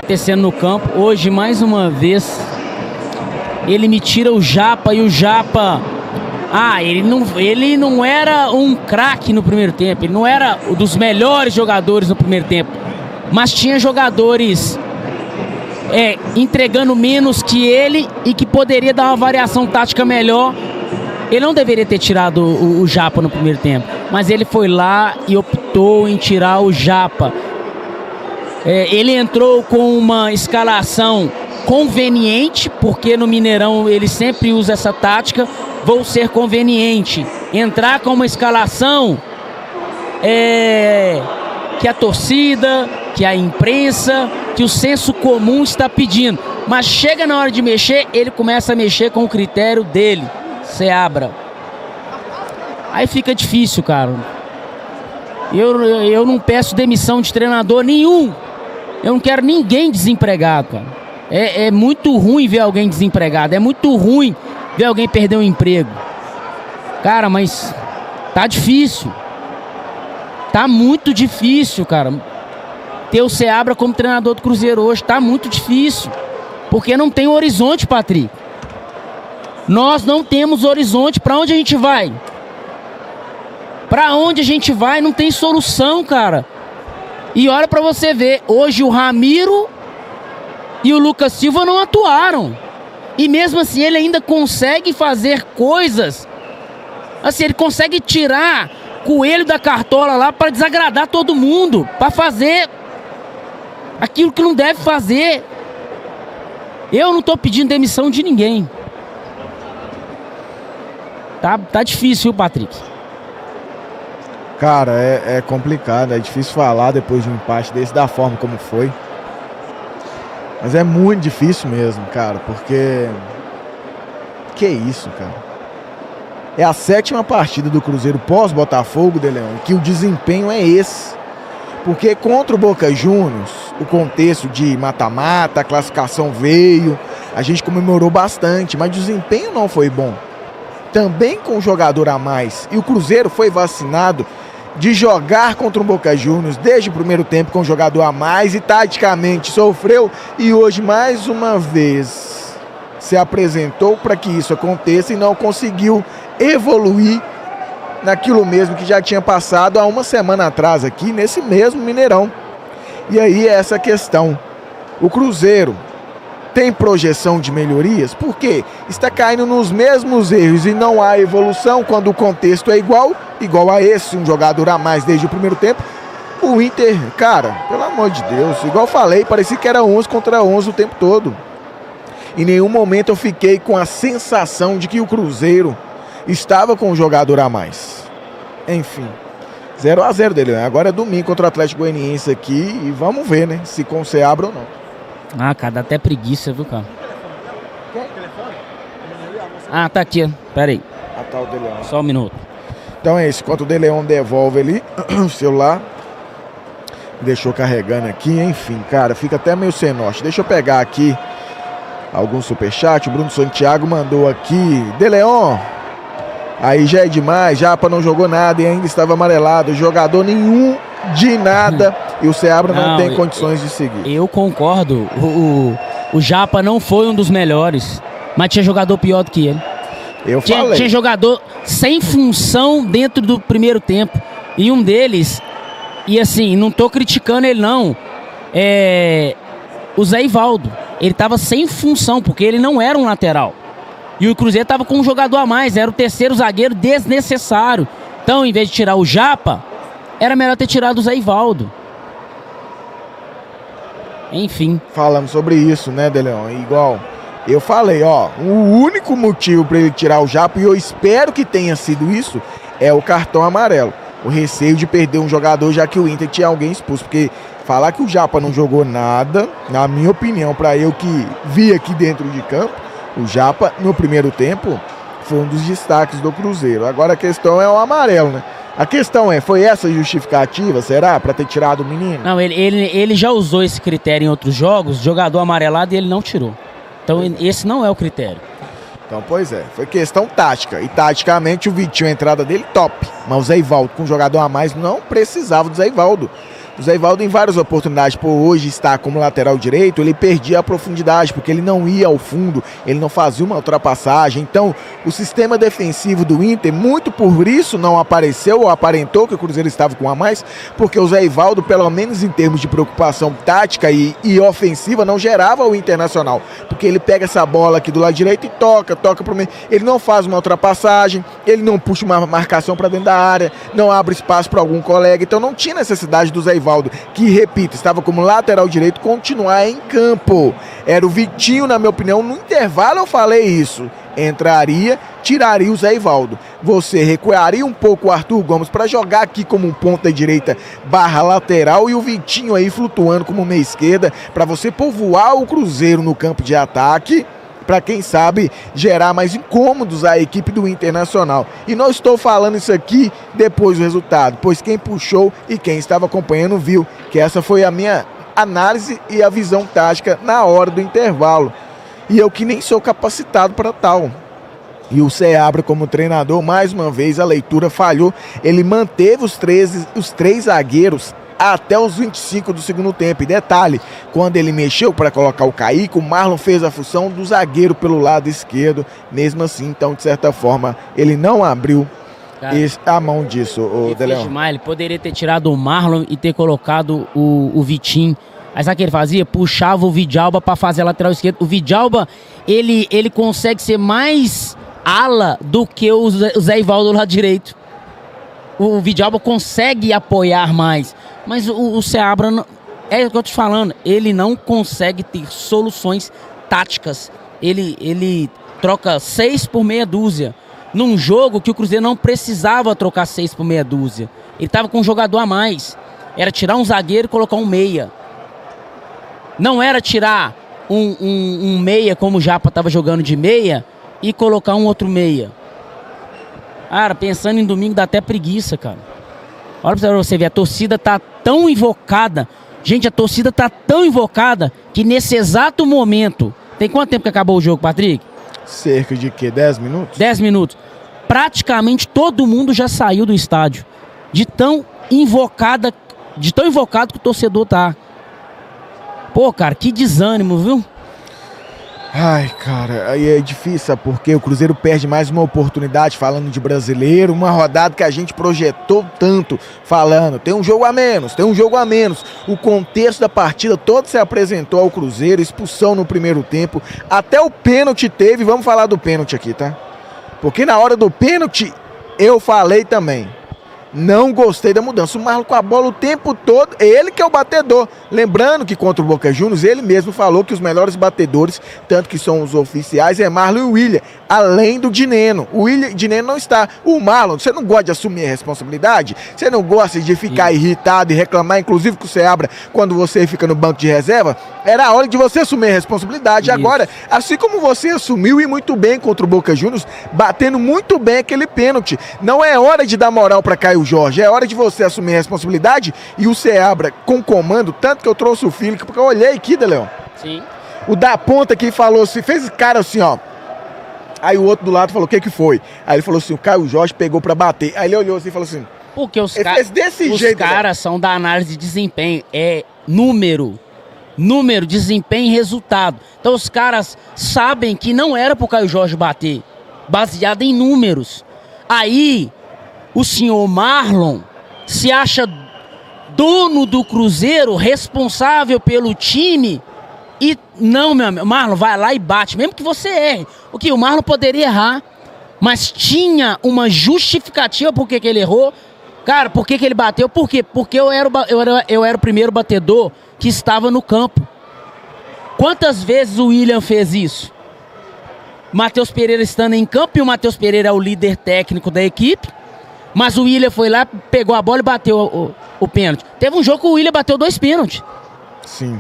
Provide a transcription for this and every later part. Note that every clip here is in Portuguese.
acontecendo no campo. Hoje, mais uma vez, ele me tira o Japa e o Japa... ele não era um craque no primeiro tempo, ele não era um dos melhores jogadores no primeiro tempo, mas tinha jogadores entregando menos que ele e que poderia dar uma variação tática melhor. Ele não deveria ter tirado o Japa no primeiro tempo, mas ele foi lá e optou em tirar o Japa. Ele entrou com uma escalação conveniente, porque no Mineirão ele sempre usa essa tática. Vou ser conveniente, entrar com uma escalação que a torcida, que a imprensa, que o senso comum está pedindo. Mas chega na hora de mexer, ele começa a mexer com o critério dele, Seabra. Aí fica difícil, cara. Eu não peço demissão de treinador nenhum. Eu não quero ninguém desempregado, cara. É muito ruim ver alguém desempregado, é muito ruim ver alguém perder um emprego. Cara, mas tá difícil. Tá muito difícil, cara. Ter o Seabra como treinador do Cruzeiro hoje tá muito difícil. Porque não tem horizonte, Patrick. Nós não temos horizonte. Pra onde a gente vai? Pra onde a gente vai? Não tem solução, cara. E olha pra você ver. Hoje o Ramiro e o Lucas Silva não atuaram. E mesmo assim ele ainda consegue fazer coisas. Assim, ele consegue tirar coelho da cartola lá para desagradar todo mundo. Para fazer aquilo que não deve fazer. Eu não tô pedindo demissão de ninguém. Tá difícil, Patrick. Cara, é complicado. É difícil falar depois de um empate desse da forma como foi. Mas é muito difícil mesmo, cara, porque... Que isso, cara? É a 7ª partida do Cruzeiro pós-Botafogo, De Leon, que o desempenho é esse. Porque contra o Boca Juniors, o contexto de mata-mata, a classificação veio, a gente comemorou bastante, mas o desempenho não foi bom. Também com um jogador a mais. E o Cruzeiro foi vacinado de jogar contra o Boca Juniors desde o primeiro tempo com um jogador a mais e taticamente sofreu, e hoje mais uma vez se apresentou para que isso aconteça e não conseguiu evoluir naquilo mesmo que já tinha passado há uma semana atrás aqui nesse mesmo Mineirão. E aí essa questão, o Cruzeiro tem projeção de melhorias? Porque está caindo nos mesmos erros e não há evolução quando o contexto é igual a esse, um jogador a mais desde o primeiro tempo. O Inter, cara, pelo amor de Deus, igual falei, parecia que era 11 contra 11 o tempo todo. Em nenhum momento eu fiquei com a sensação de que o Cruzeiro estava com um jogador a mais. Enfim, 0-0 dele. Agora é domingo contra o Atlético Goianiense aqui e vamos ver, né, se com o Seabra ou não. Ah, cara, dá até preguiça, viu, cara? Ah, tá aqui, pera aí. Ah, tá o De Leon. Só um minuto. Então é isso, enquanto o De Leon devolve ali o celular, deixou carregando aqui, enfim, cara, fica até meio sem norte. Deixa eu pegar aqui algum superchat. O Bruno Santiago mandou aqui: De Leon, aí já é demais, Japa não jogou nada e ainda estava amarelado, jogador nenhum de nada, e o Seabra não tem condições de seguir. Eu concordo, o Japa não foi um dos melhores, mas tinha jogador pior do que ele. Tinha jogador sem função dentro do primeiro tempo, e um deles, e assim, não tô criticando ele não, o Zé Ivaldo, ele tava sem função, porque ele não era um lateral. E o Cruzeiro tava com um jogador a mais, era o terceiro zagueiro desnecessário. Então, em vez de tirar o Japa, era melhor ter tirado o Zé Ivaldo. Enfim. Falamos sobre isso, né, De Leon? Igual eu falei, ó, o único motivo para ele tirar o Japa, e eu espero que tenha sido isso, é o cartão amarelo. O receio de perder um jogador, já que o Inter tinha alguém expulso. Porque falar que o Japa não jogou nada, na minha opinião, para eu que vi aqui dentro de campo, o Japa, no primeiro tempo, foi um dos destaques do Cruzeiro. Agora a questão é o amarelo, né? A questão foi essa justificativa, será? Para ter tirado o menino? Não, ele já usou esse critério em outros jogos, jogador amarelado, e ele não tirou. Então esse não é o critério. Então, pois é, foi questão tática. E taticamente o Vitinho, a entrada dele, top. Mas o Zé Ivaldo, com um jogador a mais, não precisava do Zé Ivaldo. O Zé Ivaldo, em várias oportunidades, por hoje estar como lateral direito, ele perdia a profundidade, porque ele não ia ao fundo, ele não fazia uma ultrapassagem. Então, o sistema defensivo do Inter, muito por isso não apareceu ou aparentou que o Cruzeiro estava com a mais, porque o Zé Ivaldo, pelo menos em termos de preocupação tática e ofensiva, não gerava o Internacional, porque ele pega essa bola aqui do lado direito e toca pro meio. Ele não faz uma ultrapassagem, ele não puxa uma marcação para dentro da área, não abre espaço para algum colega, então não tinha necessidade do Zé Ivaldo, que, repito, estava como lateral direito, continuar em campo. Era o Vitinho, na minha opinião, no intervalo eu falei isso, entraria, tiraria o Zé Ivaldo. Você recuaria um pouco o Arthur Gomes para jogar aqui como um ponta direita barra lateral e o Vitinho aí flutuando como meia esquerda para você povoar o Cruzeiro no campo de ataque, para quem sabe gerar mais incômodos à equipe do Internacional. E não estou falando isso aqui depois do resultado, pois quem puxou e quem estava acompanhando viu que essa foi a minha análise e a visão tática na hora do intervalo. E eu que nem sou capacitado para tal. E o Seabra, como treinador, mais uma vez a leitura falhou. Ele manteve os três zagueiros até os 25 do segundo tempo. E detalhe, quando ele mexeu para colocar o Kaique, o Marlon fez a função do zagueiro pelo lado esquerdo. Mesmo assim, então, de certa forma, ele não abriu a mão disso, o Deleon. Ele poderia ter tirado o Marlon e ter colocado o Vitinho. Aí sabe o que ele fazia? Puxava o Vidalba para fazer a lateral esquerda. O Vidalba, ele consegue ser mais ala do que o Zé Ivaldo do lado direito. O Vidalba consegue apoiar mais. Mas o Seabra, é o que eu tô te falando, ele não consegue ter soluções táticas. Ele troca 6 por meia dúzia. Num jogo que o Cruzeiro não precisava trocar 6 por meia dúzia. Ele tava com um jogador a mais. Era tirar um zagueiro e colocar um meia. Não era tirar um meia como o Japa tava jogando de meia e colocar um outro meia. Cara, pensando em domingo dá até preguiça, cara. Olha pra você ver, a torcida tá tão invocada. Gente, a torcida tá tão invocada que nesse exato momento... Tem quanto tempo que acabou o jogo, Patrick? Cerca de quê? 10 minutos? 10 minutos. Praticamente todo mundo já saiu do estádio. De tão invocado que o torcedor tá. Pô, cara, que desânimo, viu? Ai, cara, aí é difícil, sabe por quê? O Cruzeiro perde mais uma oportunidade falando de brasileiro, uma rodada que a gente projetou tanto, falando, tem um jogo a menos. O contexto da partida todo se apresentou ao Cruzeiro, expulsão no primeiro tempo, até o pênalti teve, vamos falar do pênalti aqui, tá? Porque na hora do pênalti, eu falei também. Não gostei da mudança. O Marlon com a bola o tempo todo, ele que é o batedor. Lembrando que contra o Boca Juniors, ele mesmo falou que os melhores batedores, tanto que são os oficiais, é Marlon e o William, além do Dineno. O Dineno não está. O Marlon, você não gosta de assumir a responsabilidade? Você não gosta de ficar irritado e reclamar, inclusive com o Seabra, quando você fica no banco de reserva? Era a hora de você assumir a responsabilidade. Isso. Agora, assim como você assumiu e muito bem contra o Boca Juniors, batendo muito bem aquele pênalti, não é hora de dar moral para Caio Jorge, é hora de você assumir a responsabilidade. E o Seabra com comando, tanto que eu trouxe o Filipe, porque eu olhei aqui, Leão. Sim. O da ponta que falou assim, fez cara assim, ó. Aí o outro do lado falou, o que foi? Aí ele falou assim, o Caio Jorge pegou pra bater. Aí ele olhou assim e falou assim... Porque os jeito, caras são da análise de desempenho, é número, desempenho e resultado. Então os caras sabem que não era pro Caio Jorge bater, baseado em números. Aí... O senhor Marlon se acha dono do Cruzeiro, responsável pelo time. E não, meu amigo, Marlon vai lá e bate, mesmo que você erre. O que? O Marlon poderia errar, mas tinha uma justificativa por que ele errou. Cara, por que ele bateu? Por quê? Porque eu era o primeiro batedor que estava no campo. Quantas vezes o William fez isso? Matheus Pereira estando em campo, e o Matheus Pereira é o líder técnico da equipe. Mas o William foi lá, pegou a bola e bateu o pênalti. Teve um jogo que o William bateu 2 pênaltis. Sim.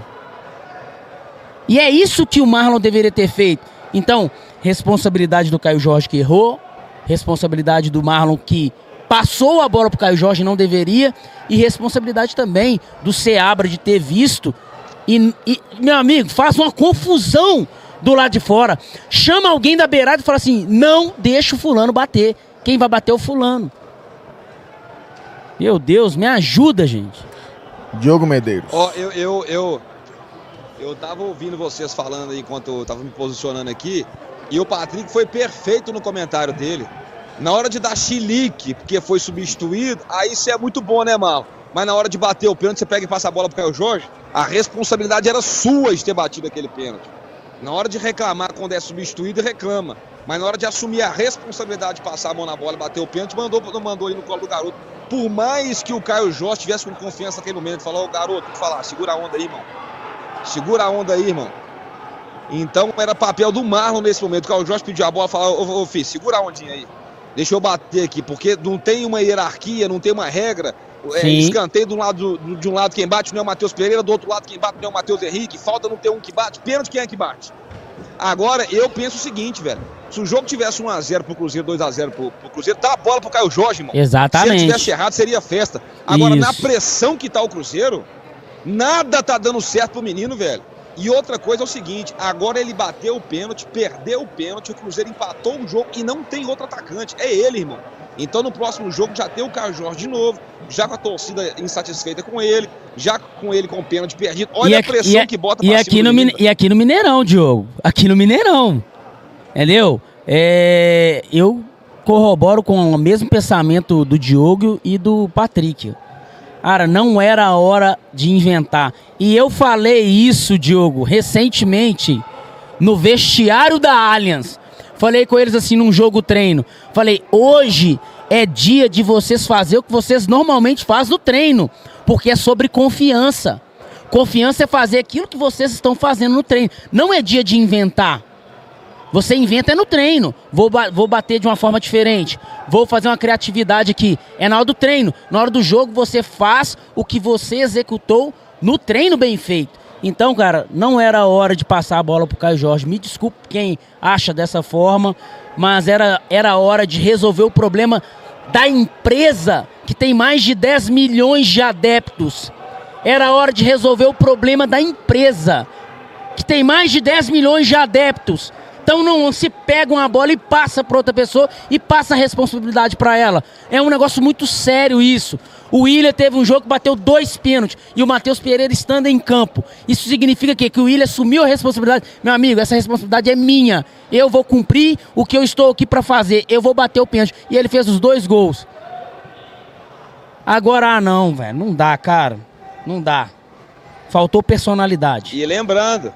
E é isso que o Marlon deveria ter feito. Então, responsabilidade do Caio Jorge que errou, responsabilidade do Marlon que passou a bola pro Caio Jorge e não deveria, e responsabilidade também do Seabra de ter visto. E, meu amigo, faz uma confusão do lado de fora. Chama alguém da beirada e fala assim, não deixa o fulano bater. Quem vai bater é o fulano. Meu Deus, me ajuda, gente. Diogo Medeiros. Ó, eu tava ouvindo vocês falando aí enquanto eu tava me posicionando aqui, e o Patrick foi perfeito no comentário dele. Na hora de dar chilique, porque foi substituído, aí isso é muito bom, né, Mal? Mas na hora de bater o pênalti, você pega e passa a bola pro Caio Jorge, a responsabilidade era sua de ter batido aquele pênalti. Na hora de reclamar quando é substituído, reclama. Mas na hora de assumir a responsabilidade de passar a mão na bola e bater o pênalti, não mandou aí no colo do garoto. Por mais que o Caio Jorge tivesse com confiança naquele momento, falou, garoto, tem que falar, segura a onda aí, irmão. Segura a onda aí, irmão. Então era papel do Marlon nesse momento. O Caio Jorge pediu a bola e falou, ô filho, segura a ondinha aí. Deixa eu bater aqui, porque não tem uma hierarquia, não tem uma regra. Escanteio de um lado quem bate não é o Matheus Pereira, do outro lado quem bate não é o Matheus Henrique. Falta não ter um que bate, pênalti quem é que bate. Agora, eu penso o seguinte, velho. Se o jogo tivesse 1x0 pro Cruzeiro, 2x0 pro Cruzeiro, dá a bola pro Caio Jorge, irmão. Exatamente. Se ele tivesse errado, seria festa. Agora, na pressão que tá o Cruzeiro, nada tá dando certo pro menino, velho. E outra coisa é o seguinte, agora ele bateu o pênalti, perdeu o pênalti, o Cruzeiro empatou o jogo e não tem outro atacante. É ele, irmão. Então no próximo jogo já tem o Caio Jorge de novo, já com a torcida insatisfeita com ele, já com ele com o pênalti perdido. Olha a pressão que bota pra cima do menino. E aqui no Mineirão, Diogo. Aqui no Mineirão. Entendeu? Eu corroboro com o mesmo pensamento do Diogo e do Patrick. Cara, não era a hora de inventar. E eu falei isso, Diogo, recentemente, no vestiário da Allianz. Falei com eles assim num jogo treino. Falei, hoje é dia de vocês fazer o que vocês normalmente fazem no treino. Porque é sobre confiança. Confiança é fazer aquilo que vocês estão fazendo no treino. Não é dia de inventar. Você inventa no treino. Vou bater de uma forma diferente. Vou fazer uma criatividade aqui. É na hora do treino. Na hora do jogo você faz o que você executou no treino bem feito. Então, cara, não era a hora de passar a bola pro Caio Jorge. Me desculpe quem acha dessa forma, mas era a hora de resolver o problema da empresa que tem mais de 10 milhões de adeptos. Era a hora de resolver o problema da empresa que tem mais de 10 milhões de adeptos. Então não se pega uma bola e passa para outra pessoa e passa a responsabilidade para ela. É um negócio muito sério isso. O Willian teve um jogo que bateu 2 pênaltis e o Matheus Pereira estando em campo. Isso significa que o Willian assumiu a responsabilidade. Meu amigo, essa responsabilidade é minha. Eu vou cumprir o que eu estou aqui para fazer. Eu vou bater o pênalti. E ele fez os 2 gols. Agora, não, velho. Não dá, cara. Não dá. Faltou personalidade. E lembrando...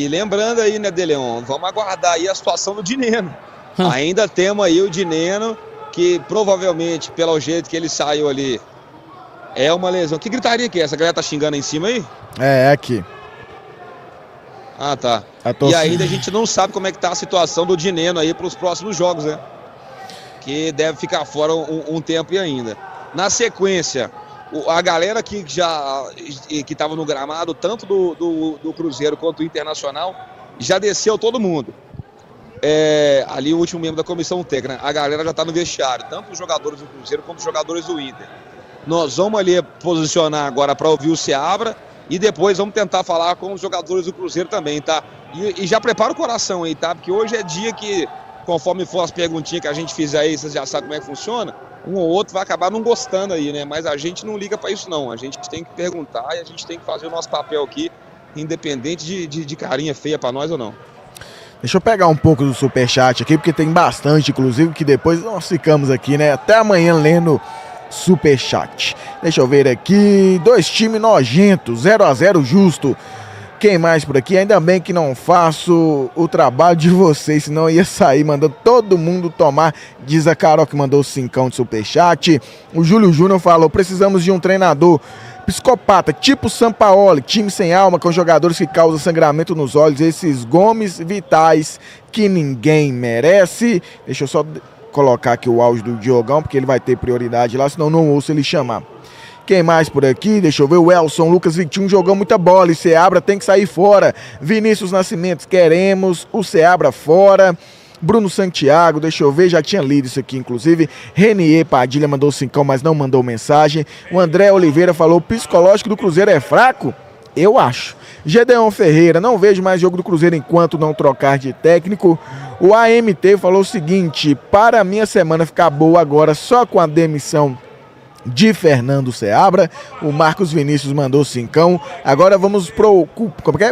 lembrando aí, né, Deleon, vamos aguardar aí a situação do Dineno. Ainda temos aí o Dineno, que provavelmente, pelo jeito que ele saiu ali, é uma lesão. Que gritaria que é essa? A galera tá xingando aí em cima aí? É aqui. Ah, tá. E ainda a gente não sabe como é que tá a situação do Dineno aí pros próximos jogos, né? Que deve ficar fora um tempo e ainda. Na sequência... A galera que estava no gramado, tanto do Cruzeiro quanto do Internacional, já desceu todo mundo. Ali o último membro da comissão técnica, a galera já está no vestiário, tanto os jogadores do Cruzeiro quanto os jogadores do Inter. Nós vamos ali posicionar agora para ouvir o Seabra e depois vamos tentar falar com os jogadores do Cruzeiro também, tá? E já prepara o coração aí, tá? Porque hoje é dia que, conforme for as perguntinhas que a gente fizer aí, vocês já sabem como é que funciona, um ou outro vai acabar não gostando aí, né? Mas a gente não liga pra isso, não. A gente tem que perguntar e a gente tem que fazer o nosso papel aqui, independente de carinha feia pra nós ou não. Deixa eu pegar um pouco do superchat aqui, porque tem bastante, inclusive, que depois nós ficamos aqui, né? Até amanhã lendo superchat. Deixa eu ver aqui. 2 times nojentos, 0x0 justo. Quem mais por aqui? Ainda bem que não faço o trabalho de vocês, senão ia sair mandando todo mundo tomar. Diz a Carol que mandou 5 de superchat. O Júlio Júnior falou, precisamos de um treinador psicopata, tipo Sampaoli, time sem alma, com jogadores que causam sangramento nos olhos, esses Gomes Vitais que ninguém merece. Deixa eu só colocar aqui o áudio do Diogão, porque ele vai ter prioridade lá, senão não ouço ele chamar. Quem mais por aqui? Deixa eu ver. O Elson, Lucas Vitinho jogou muita bola e Seabra tem que sair fora. Vinícius Nascimento, queremos o Seabra fora. Bruno Santiago, deixa eu ver, já tinha lido isso aqui inclusive. Renier Padilha mandou 5, mas não mandou mensagem. O André Oliveira falou, o psicológico do Cruzeiro é fraco? Eu acho. Gedeon Ferreira, não vejo mais jogo do Cruzeiro enquanto não trocar de técnico. O AMT falou o seguinte, para a minha semana ficar boa agora só com a demissão de Fernando Seabra. O Marcos Vinícius mandou 5. Agora vamos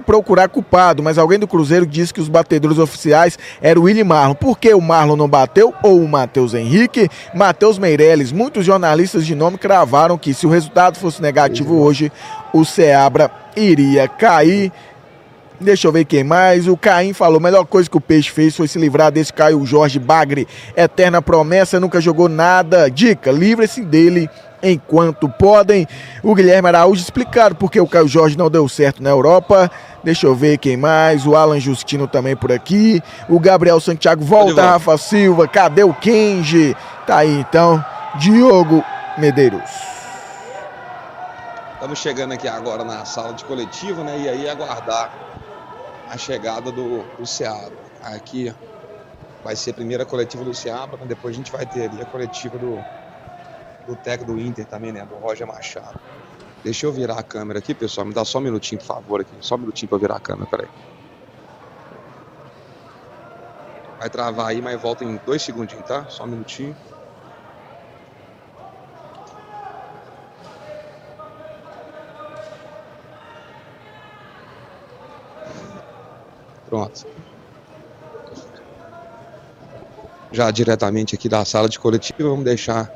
procurar culpado, mas alguém do Cruzeiro disse que os batedores oficiais eram o Willian e Marlon. Por que o Marlon não bateu? Ou o Matheus Henrique? Matheus Meirelles. Muitos jornalistas de nome cravaram que se o resultado fosse negativo hoje, o Seabra iria cair. Deixa eu ver quem mais. O Caim falou: melhor coisa que o Peixe fez foi se livrar desse Caio Jorge Bagre, eterna promessa, nunca jogou nada. Dica: livre-se dele enquanto podem. O Guilherme Araújo explicaram porque o Caio Jorge não deu certo na Europa. Deixa eu ver quem mais. O Alan Justino também por aqui. O Gabriel Santiago volta. Rafa Silva, cadê o Kenji? Tá aí então, Diogo Medeiros. Estamos chegando aqui agora na sala de coletiva, né? E aí aguardar a chegada do Seabra. Aqui vai ser a primeira coletiva do Seabra, mas depois a gente vai ter ali a coletiva do técnico do Inter também, né? Do Roger Machado. Deixa eu virar a câmera aqui, pessoal. Me dá só um minutinho, por favor, aqui. Só um minutinho para virar a câmera, peraí. Vai travar aí, mas volta em 2 segundinhos, tá? Só um minutinho. Pronto. Já diretamente aqui da sala de coletiva, vamos deixar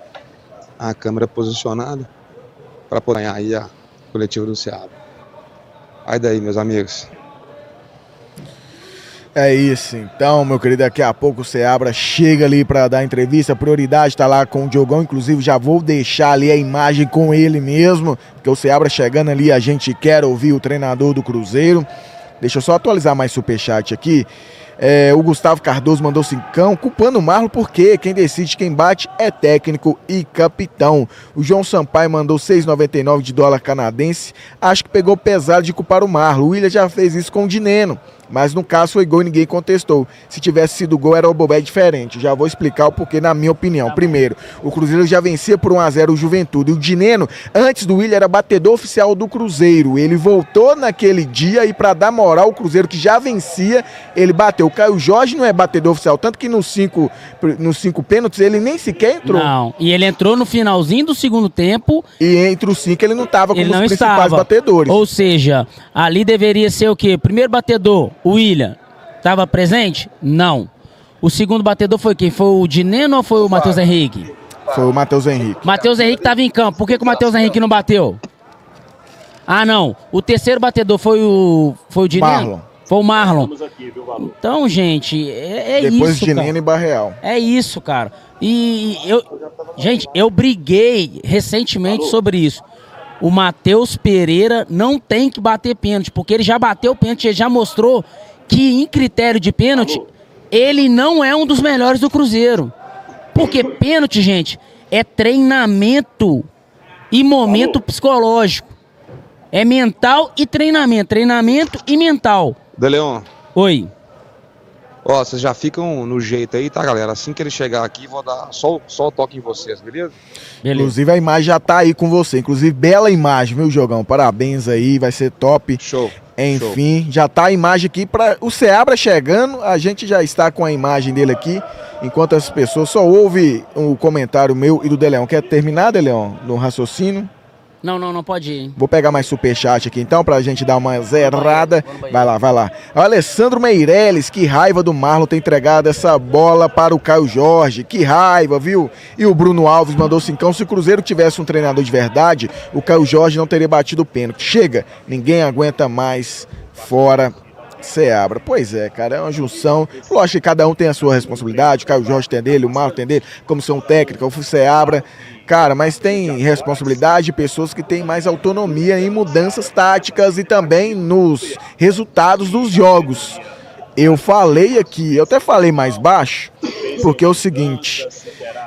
a câmera posicionada para poder ganhar aí a coletiva do Seabra. Aí daí, meus amigos. É isso, então, meu querido, daqui a pouco o Seabra chega ali para dar entrevista, a prioridade tá lá com o Diogão, inclusive já vou deixar ali a imagem com ele mesmo, porque o Seabra chegando ali, a gente quer ouvir o treinador do Cruzeiro. Deixa eu só atualizar mais superchat aqui. O Gustavo Cardoso mandou 5, culpando o Marlon porque quem decide quem bate é técnico e capitão. O João Sampaio mandou 6,99 de dólar canadense. Acho que pegou pesado de culpar o Marlon. O Willian já fez isso com o Dineno, mas no caso foi gol e ninguém contestou. Se tivesse sido gol era o Bobé diferente. Já vou explicar o porquê na minha opinião. Primeiro, o Cruzeiro já vencia por 1-0 o Juventude. O Dineno, antes do Willian, era batedor oficial do Cruzeiro. Ele voltou naquele dia e para dar moral o Cruzeiro que já vencia, ele bateu. O Caio Jorge não é batedor oficial, tanto que nos 5 pênaltis ele nem sequer entrou. Não, e ele entrou no finalzinho do segundo tempo. E entre os 5 ele não estava como os principais batedores. Ou seja, ali deveria ser o quê? Primeiro batedor, o Willian, estava presente? Não. O segundo batedor foi quem? Foi o Dineno ou foi o Matheus Henrique? Foi o Matheus Henrique. Matheus Henrique estava em campo. Por que o Matheus Henrique não bateu? Ah, não. O terceiro batedor foi o Dineno? Marlon. Foi o Marlon. Então, gente, Depois isso, de Dineno e Barreal. É isso, cara. E eu briguei recentemente sobre isso. O Matheus Pereira não tem que bater pênalti, porque ele já bateu pênalti, ele já mostrou que em critério de pênalti, ele não é um dos melhores do Cruzeiro. Porque pênalti, gente, é treinamento e momento psicológico. É mental e treinamento. Treinamento e mental. Deleon. Oi. Ó, vocês já ficam no jeito aí, tá, galera? Assim que ele chegar aqui, vou dar só o toque em vocês, beleza? Inclusive a imagem já tá aí com você. Inclusive, bela imagem, viu, Jogão? Parabéns aí, vai ser top. Show. Enfim, já tá a imagem aqui para o Seabra chegando. A gente já está com a imagem dele aqui. Enquanto as pessoas só ouvem o comentário meu e do Deleon. Quer terminar, Deleon, no raciocínio? Não pode ir. Vou pegar mais superchat aqui então, pra gente dar uma zerada. Vai lá. O Alessandro Meirelles, que raiva do Marlon ter entregado essa bola para o Caio Jorge. Que raiva, viu? E o Bruno Alves mandou 5. Se o Cruzeiro tivesse um treinador de verdade, o Caio Jorge não teria batido o pênalti. Chega, ninguém aguenta mais fora Seabra. Pois é, cara, é uma junção. Lógico que cada um tem a sua responsabilidade. O Caio Jorge tem dele, o Marlon tem dele, comissão técnica, o Seabra. Cara, mas tem responsabilidade de pessoas que têm mais autonomia em mudanças táticas e também nos resultados dos jogos. Eu falei aqui, eu até falei mais baixo, porque é o seguinte,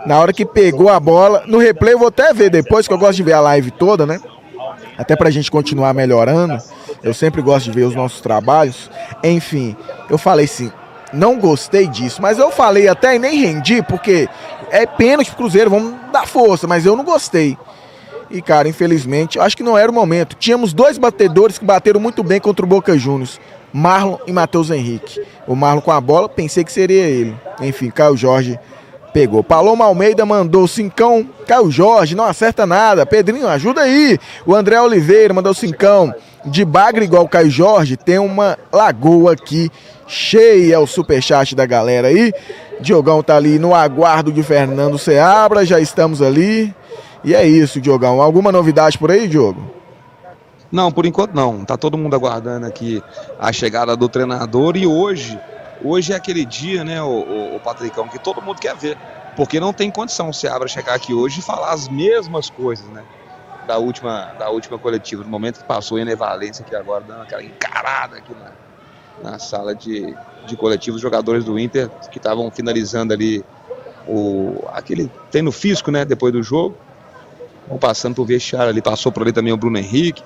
na hora que pegou a bola, no replay eu vou até ver depois, que eu gosto de ver a live toda, né? Até pra gente continuar melhorando, eu sempre gosto de ver os nossos trabalhos. Enfim, eu falei assim, não gostei disso, mas eu falei até e nem rendi, porque é pênalti pro Cruzeiro, vamos dar força, mas eu não gostei. E, cara, infelizmente, acho que não era o momento. Tínhamos 2 batedores que bateram muito bem contra o Boca Juniors, Marlon e Matheus Henrique. O Marlon com a bola, pensei que seria ele. Enfim, Caio Jorge Pegou. Paloma Almeida mandou cincão. Caio Jorge, não acerta nada. Pedrinho, ajuda aí. O André Oliveira mandou cincão. De bagre igual o Caio Jorge, tem uma lagoa aqui cheia. O superchat da galera aí. Diogão tá ali no aguardo de Fernando Seabra. Já estamos ali. E é isso, Diogão. Alguma novidade por aí, Diogo? Não, por enquanto não. Tá todo mundo aguardando aqui a chegada do treinador. E hoje é aquele dia, né, o Patricão, que todo mundo quer ver. Porque não tem condição o Seabra chegar aqui hoje e falar as mesmas coisas, né? Da última coletiva, no momento que passou o Ener Valencia aqui agora, dando aquela encarada aqui na sala de coletivos, os jogadores do Inter que estavam finalizando ali aquele treino físico, né, depois do jogo. Vão passando por vestiário ali, passou por ali também o Bruno Henrique.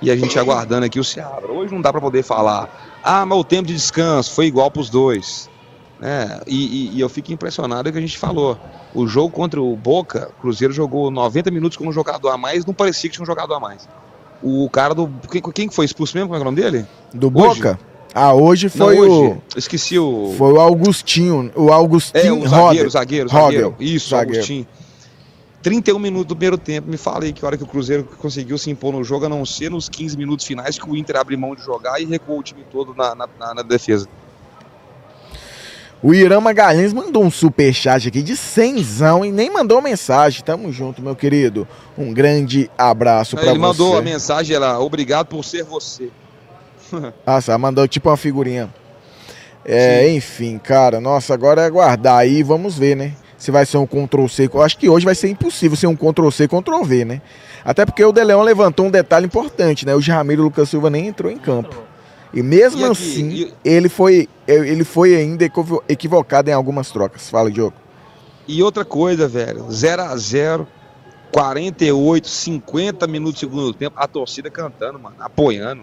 E a gente aguardando aqui o Seabra. Hoje não dá para poder falar, mas o tempo de descanso foi igual para os dois. E eu fico impressionado com o que a gente falou. O jogo contra o Boca, o Cruzeiro jogou 90 minutos com um jogador a mais, não parecia que tinha um jogador a mais. O cara do... Quem foi expulso mesmo? Como é o nome dele? Do Boca? Hoje foi Esqueci o... Foi o Augustinho. O Augustinho o zagueiro. Isso, zagueiro. Augustinho. 31 minutos do primeiro tempo, me fala aí que hora que o Cruzeiro conseguiu se impor no jogo, a não ser nos 15 minutos finais que o Inter abriu mão de jogar e recuou o time todo na defesa. O Irã Magalhães mandou um superchat aqui de 100zão e nem mandou mensagem. Tamo junto, meu querido. Um grande abraço pra você. Ele mandou a mensagem, ela, obrigado por ser você. Mandou tipo uma figurinha. Enfim, cara, nossa, agora é aguardar aí, vamos ver, né? Se vai ser um Ctrl-C, eu acho que hoje vai ser impossível ser um Ctrl-C, Ctrl-V, né? Até porque o De Leon levantou um detalhe importante, né? O Jamiro Lucas Silva nem entrou em campo. E mesmo assim, ele foi ainda equivocado em algumas trocas. Fala, Diogo. E outra coisa, velho, 0-0, 48, 50 minutos do segundo tempo, a torcida cantando, mano, apoiando,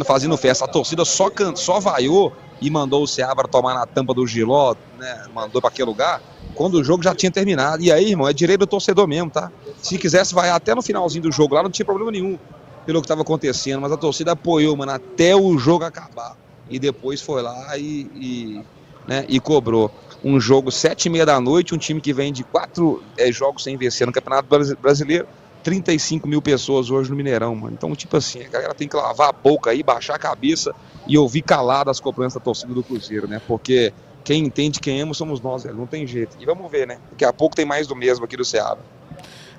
fazendo festa. A torcida só vaiou e mandou o Seabra tomar na tampa do Giló, né? Mandou para aquele lugar, quando o jogo já tinha terminado. E aí, irmão, é direito do torcedor mesmo, tá? Se quisesse vaiar até no finalzinho do jogo lá, não tinha problema nenhum pelo que estava acontecendo, mas a torcida apoiou, mano, até o jogo acabar. E depois foi lá e cobrou. Um jogo 7h30 da noite, um time que vem de 4 jogos sem vencer no Campeonato Brasileiro, 35 mil pessoas hoje no Mineirão, mano. Então, tipo assim, a galera tem que lavar a boca aí, baixar a cabeça e ouvir calado as cobranças da torcida do Cruzeiro, né? Porque quem entende, quem ama, somos nós, velho. Não tem jeito. E vamos ver, né? Daqui a pouco tem mais do mesmo aqui do Seabra.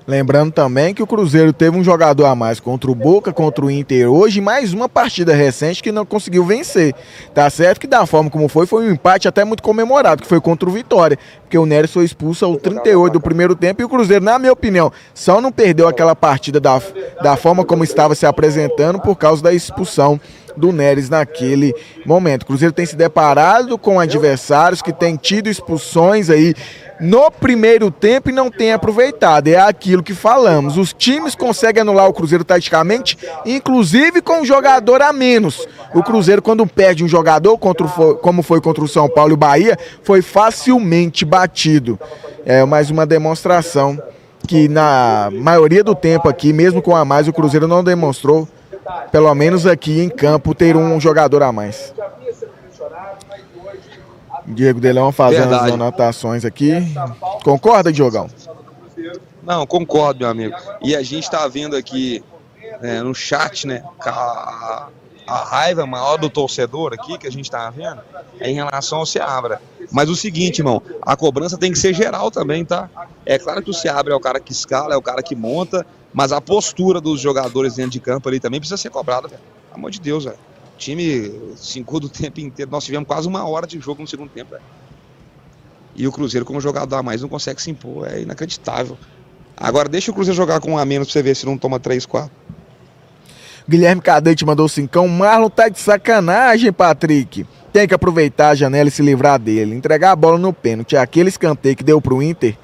Lembrando também que o Cruzeiro teve um jogador a mais contra o Boca, contra o Inter hoje, mais uma partida recente que não conseguiu vencer. Tá certo que da forma como foi um empate até muito comemorado, que foi contra o Vitória, porque o Neres foi expulso ao 38 do primeiro tempo e o Cruzeiro, na minha opinião, só não perdeu aquela partida da forma como estava se apresentando por causa da expulsão do Neres naquele momento. O Cruzeiro tem se deparado com adversários que têm tido expulsões aí no primeiro tempo e não tem aproveitado. É aquilo que falamos. Os times conseguem anular o Cruzeiro taticamente, inclusive com um jogador a menos. O Cruzeiro, quando perde um jogador, como foi contra o São Paulo e o Bahia, foi facilmente batido. É mais uma demonstração que na maioria do tempo aqui, mesmo com a mais, o Cruzeiro não demonstrou, pelo menos aqui em campo, ter um jogador a mais. Diego De Leon fazendo as anotações aqui. Concorda, Diogão? Não, concordo, meu amigo. E a gente está vendo aqui no chat, né, a raiva maior do torcedor aqui que a gente está vendo é em relação ao Seabra. Mas o seguinte, irmão, a cobrança tem que ser geral também, tá? É claro que o Seabra é o cara que escala, é o cara que monta, mas a postura dos jogadores dentro de campo ali também precisa ser cobrada, velho. Pelo amor de Deus, velho. O time do tempo inteiro. Nós tivemos quase 1 hora de jogo no segundo tempo, velho. E o Cruzeiro, como jogador a mais, não consegue se impor. É inacreditável. Agora deixa o Cruzeiro jogar com um a menos pra você ver se não toma 3-4. Guilherme Cadete mandou 5. Marlon tá de sacanagem, Patrick. Tem que aproveitar a janela e se livrar dele. Entregar a bola no pênalti. Aquele escanteio que deu pro Inter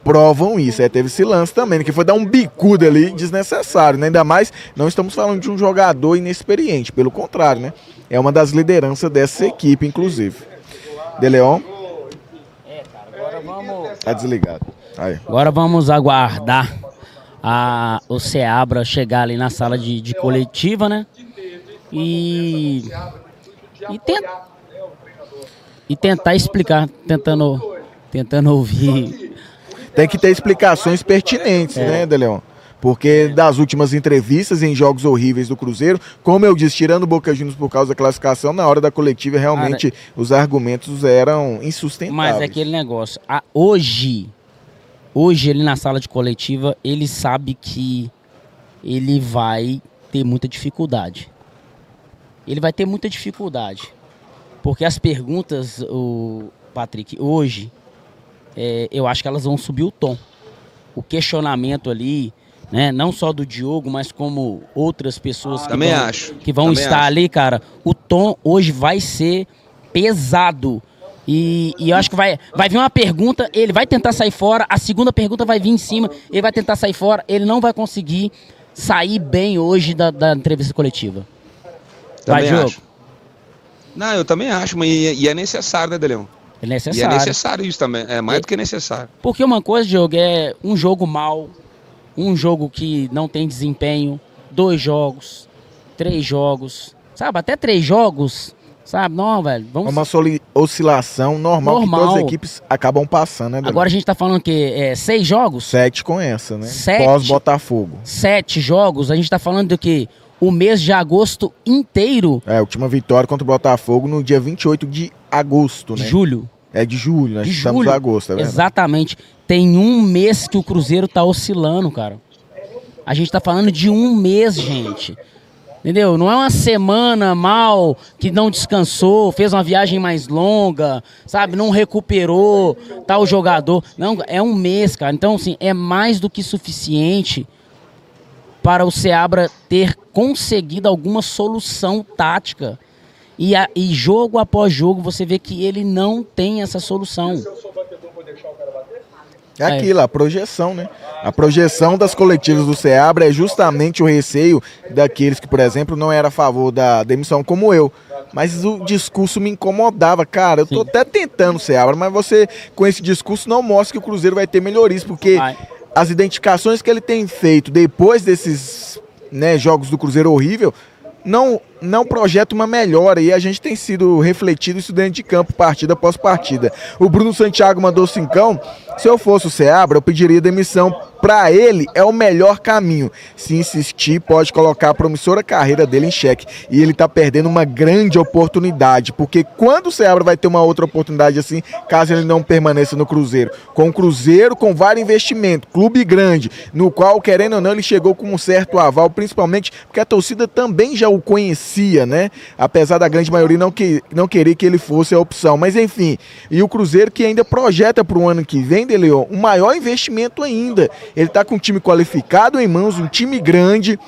provam isso. Teve esse lance também, que foi dar um bicudo ali desnecessário, né? Ainda mais, não estamos falando de um jogador inexperiente, pelo contrário, né? É uma das lideranças dessa equipe, inclusive. De Leon? Agora vamos... Tá desligado. Aí. Agora vamos aguardar o Seabra chegar ali na sala de coletiva, né? E tentar explicar, tentando tentando ouvir. Tem que ter explicações pertinentes, né, Deleon? Porque das últimas entrevistas em jogos horríveis do Cruzeiro, como eu disse, tirando o Boca Juniors por causa da classificação, na hora da coletiva realmente os argumentos eram insustentáveis. Mas é aquele negócio, hoje ele na sala de coletiva, ele sabe que ele vai ter muita dificuldade. Ele vai ter muita dificuldade. Porque as perguntas, Patrick, hoje, eu acho que elas vão subir o tom. O questionamento ali, né, não só do Diogo, mas como outras pessoas que vão estar ali, cara, o tom hoje vai ser pesado. E eu acho que vai vir uma pergunta, ele vai tentar sair fora, a segunda pergunta vai vir em cima, ele vai tentar sair fora, ele não vai conseguir sair bem hoje da entrevista coletiva. Vai, Diogo. Não, eu também acho, mas e é necessário, né, Deleon? É necessário. E é necessário isso também, é mais do que necessário. Porque uma coisa, Diogo, é um jogo mal, um jogo que não tem desempenho, 2 jogos, 3 jogos, sabe? Até 3 jogos, sabe? Não, velho. Vamos... Uma oscilação normal que todas as equipes acabam passando, né, Deleon? Agora a gente tá falando que 6 jogos? 7 com essa, né? Pós-Botafogo. 7 jogos, a gente tá falando do que? O mês de agosto inteiro. A última vitória contra o Botafogo no dia 28 de agosto, né? De julho. De julho, nós estamos em agosto, é verdade? Exatamente. Tem um mês que o Cruzeiro tá oscilando, cara. A gente tá falando de um mês, gente. Entendeu? Não é uma semana mal, que não descansou, fez uma viagem mais longa, sabe? Não recuperou tal jogador. Não, é um mês, cara. Então, assim, é mais do que suficiente para o Seabra ter conseguido alguma solução tática. E jogo após jogo você vê que ele não tem essa solução. É aquilo, a projeção, né? A projeção das coletivas do Seabra é justamente o receio daqueles que, por exemplo, não era a favor da demissão como eu. Mas o discurso me incomodava. Cara, eu tô até tentando, Seabra, mas você, com esse discurso, não mostra que o Cruzeiro vai ter melhorias, porque as identificações que ele tem feito depois desses, né, jogos do Cruzeiro horrível, não projeta uma melhora, e a gente tem sido refletido isso dentro de campo, partida após partida. O Bruno Santiago mandou 5. Se eu fosse o Seabra, eu pediria demissão. Para ele, é o melhor caminho. Se insistir, pode colocar a promissora carreira dele em xeque. E ele tá perdendo uma grande oportunidade, porque quando o Seabra vai ter uma outra oportunidade assim, caso ele não permaneça no Cruzeiro? Com o Cruzeiro, com vários investimentos, clube grande, no qual, querendo ou não, ele chegou com um certo aval, principalmente porque a torcida também já o conhecia, né? Apesar da grande maioria não querer que ele fosse a opção. Mas enfim, e o Cruzeiro que ainda projeta para o ano que vem, Deleon, um maior investimento ainda. Ele está com um time qualificado em mãos, um time grande,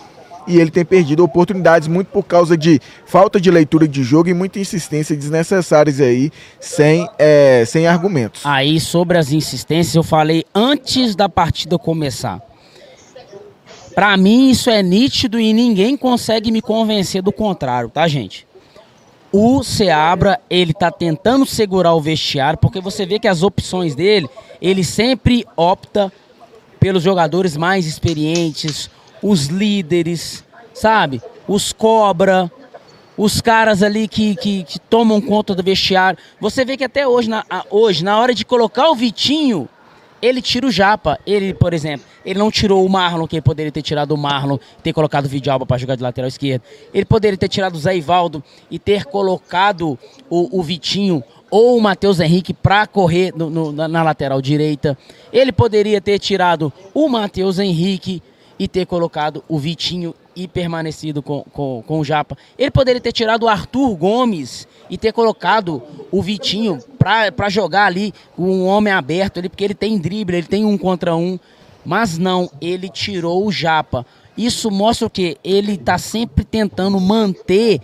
e ele tem perdido oportunidades muito por causa de falta de leitura de jogo e muita insistência desnecessárias aí, sem argumentos. Aí, sobre as insistências, eu falei antes da partida começar. Para mim, isso é nítido e ninguém consegue me convencer do contrário, tá, gente? O Seabra, ele tá tentando segurar o vestiário, porque você vê que as opções dele, ele sempre opta pelos jogadores mais experientes, os líderes, sabe? Os cobra, os caras ali que tomam conta do vestiário. Você vê que até hoje, na hora de colocar o Vitinho, ele tira o Japa. Ele, por exemplo, ele não tirou o Marlon, que ele poderia ter tirado o Marlon, ter colocado o Vidalba para jogar de lateral esquerdo. Ele poderia ter tirado o Zé Ivaldo e ter colocado o Vitinho ou o Matheus Henrique para correr na lateral direita. Ele poderia ter tirado o Matheus Henrique e ter colocado o Vitinho e permanecido com o Japa. Ele poderia ter tirado o Arthur Gomes e ter colocado o Vitinho para jogar ali um homem aberto ali, porque ele tem drible, ele tem 1 contra 1. Mas não, ele tirou o Japa. Isso mostra o quê? Ele está sempre tentando manter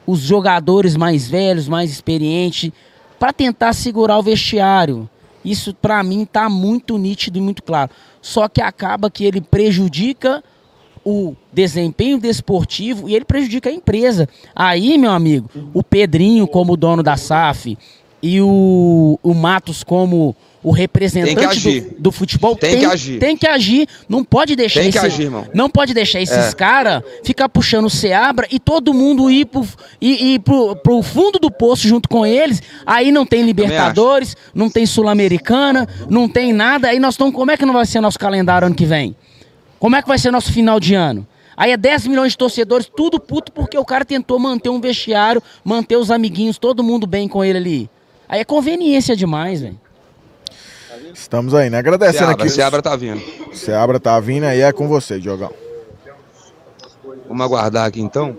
os jogadores mais velhos, mais experientes, para tentar segurar o vestiário. Isso para mim tá muito nítido e muito claro. Só que acaba que ele prejudica o desempenho desportivo e ele prejudica a empresa. Aí, meu amigo, o Pedrinho como dono da SAF e o Matos como o representante do futebol tem que agir. Não pode deixar não pode deixar esses caras ficar puxando o Seabra e todo mundo ir pro fundo do poço junto com eles. Aí não tem Libertadores, não tem Sul-Americana, não tem nada. Aí nós estamos. Como é que não vai ser nosso calendário ano que vem? Como é que vai ser nosso final de ano? Aí é 10 milhões de torcedores, tudo puto porque o cara tentou manter um vestiário, manter os amiguinhos, todo mundo bem com ele ali. Aí é conveniência demais, velho. Estamos aí, né? Agradecendo aqui. Seabra tá vindo. Seabra tá vindo, aí é com você, Diogão. Vamos aguardar aqui então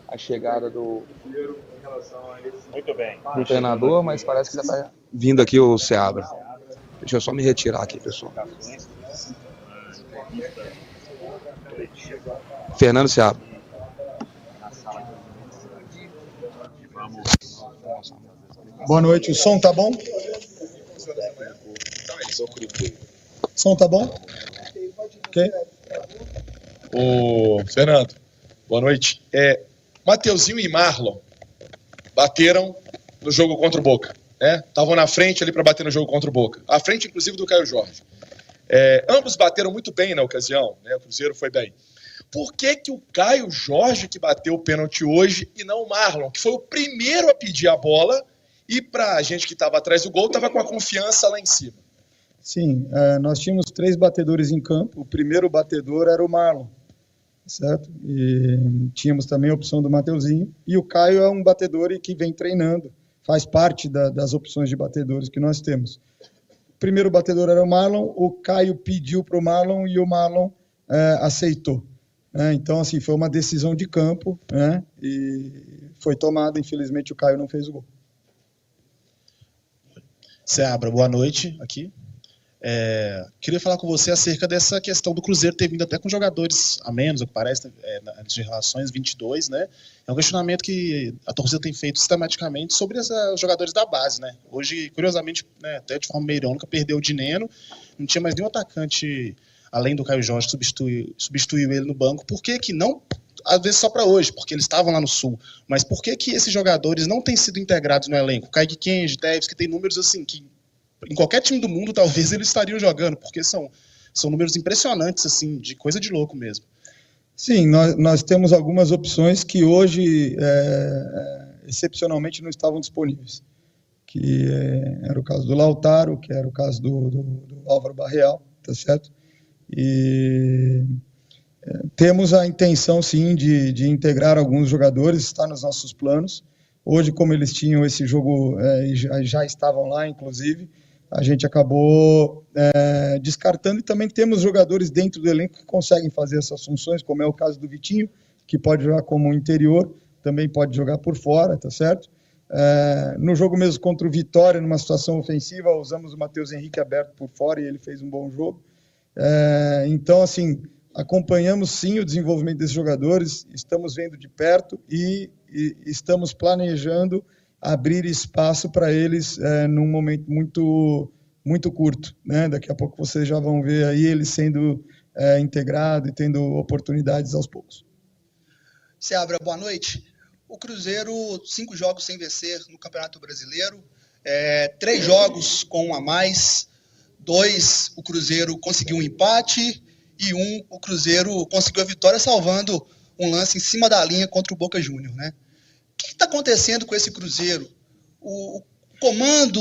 a chegada do treinador, mas parece que já tá vindo aqui o Seabra. Deixa eu só me retirar aqui, pessoal. Fernando Seabra. Boa noite, o som tá bom? O som tá bom? Ok. Ô, Fernando, boa noite. Mateuzinho e Marlon bateram no jogo contra o Boca, né? Estavam na frente ali para bater no jogo contra o Boca. À frente, inclusive, do Caio Jorge. Ambos bateram muito bem na ocasião, né? O Cruzeiro foi bem. Por que o Caio Jorge que bateu o pênalti hoje e não o Marlon, que foi o primeiro a pedir a bola e pra gente que estava atrás do gol, estava com a confiança lá em cima? Sim, nós tínhamos 3 batedores em campo. O primeiro batedor era o Marlon, certo? E tínhamos também a opção do Mateuzinho. E o Caio é um batedor que vem treinando, faz parte das opções de batedores que nós temos. O primeiro batedor era o Marlon, o Caio pediu para o Marlon e o Marlon aceitou. Então, assim, foi uma decisão de campo, né? E foi tomada. Infelizmente, o Caio não fez o gol. Seabra, boa noite aqui. Queria falar com você acerca dessa questão do Cruzeiro ter vindo até com jogadores a menos, o que parece, de relações 22, né? É um questionamento que a torcida tem feito sistematicamente sobre os jogadores da base, né? Hoje, curiosamente, né, até de forma meio irônica, perdeu o Dineno, não tinha mais nenhum atacante além do Caio Jorge, substituiu ele no banco. Por que não, às vezes só para hoje, porque eles estavam lá no Sul, mas por que esses jogadores não têm sido integrados no elenco? Kaique Kenji, Teves, que tem números assim, que em qualquer time do mundo talvez eles estariam jogando, porque são números impressionantes, assim, de coisa de louco mesmo. Sim, nós temos algumas opções que hoje, excepcionalmente, não estavam disponíveis. Que era o caso do Lautaro, que era o caso do Álvaro Barreal, tá certo? E temos a intenção, sim, de integrar alguns jogadores, está nos nossos planos. Hoje, como eles tinham esse jogo, já estavam lá, inclusive, a gente acabou descartando, e também temos jogadores dentro do elenco que conseguem fazer essas funções, como é o caso do Vitinho, que pode jogar como interior, também pode jogar por fora, tá certo? No jogo mesmo contra o Vitória, numa situação ofensiva, usamos o Matheus Henrique aberto por fora e ele fez um bom jogo. Então, assim, acompanhamos sim o desenvolvimento desses jogadores, estamos vendo de perto e estamos planejando abrir espaço para eles num momento muito, muito curto, né? Daqui a pouco vocês já vão ver aí eles sendo integrados e tendo oportunidades aos poucos. Seabra, boa noite. O Cruzeiro, 5 jogos sem vencer no Campeonato Brasileiro, 3 jogos com 1 a mais, 2 o Cruzeiro conseguiu um empate e 1 o Cruzeiro conseguiu a vitória, salvando um lance em cima da linha contra o Boca Juniors, né? O que está acontecendo com esse Cruzeiro? O comando,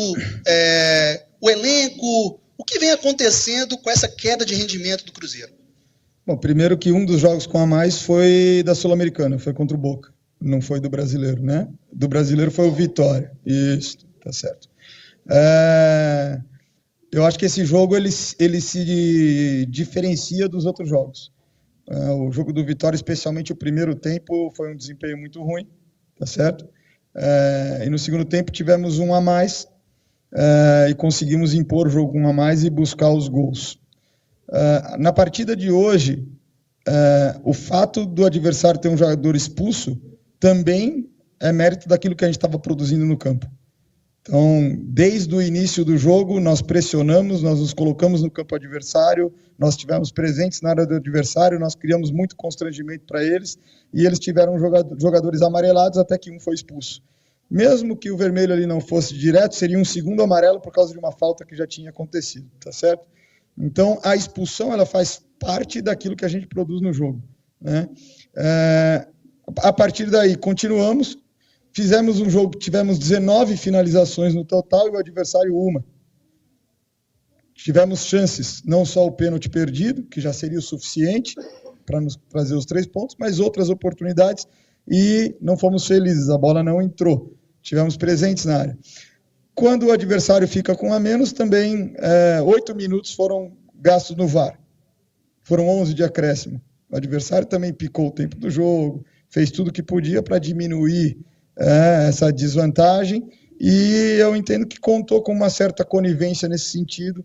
o elenco, o que vem acontecendo com essa queda de rendimento do Cruzeiro? Bom, primeiro que um dos jogos com a mais foi da Sul-Americana, foi contra o Boca, não foi do Brasileiro, né? Do Brasileiro foi o Vitória, isso, tá certo. Eu acho que esse jogo ele se diferencia dos outros jogos. O jogo do Vitória, especialmente o primeiro tempo, foi um desempenho muito ruim, tá certo? E no segundo tempo tivemos 1 a mais e conseguimos impor o jogo 1 a mais e buscar os gols. Na partida de hoje, o fato do adversário ter um jogador expulso também é mérito daquilo que a gente estava produzindo no campo. Então, desde o início do jogo, nós pressionamos, nós nos colocamos no campo adversário, nós estivemos presentes na área do adversário, nós criamos muito constrangimento para eles, e eles tiveram jogadores amarelados até que um foi expulso. Mesmo que o vermelho ali não fosse direto, seria um segundo amarelo por causa de uma falta que já tinha acontecido, tá certo? Então, a expulsão, ela faz parte daquilo que a gente produz no jogo, né? A partir daí, continuamos, fizemos um jogo, tivemos 19 finalizações no total e o adversário uma. Tivemos chances, não só o pênalti perdido, que já seria o suficiente para nos trazer os 3 pontos, mas outras oportunidades e não fomos felizes, a bola não entrou. Tivemos presentes na área. Quando o adversário fica com a menos, também 8 minutos foram gastos no VAR. Foram 11 de acréscimo. O adversário também picou o tempo do jogo, fez tudo o que podia para diminuir essa desvantagem, e eu entendo que contou com uma certa conivência nesse sentido.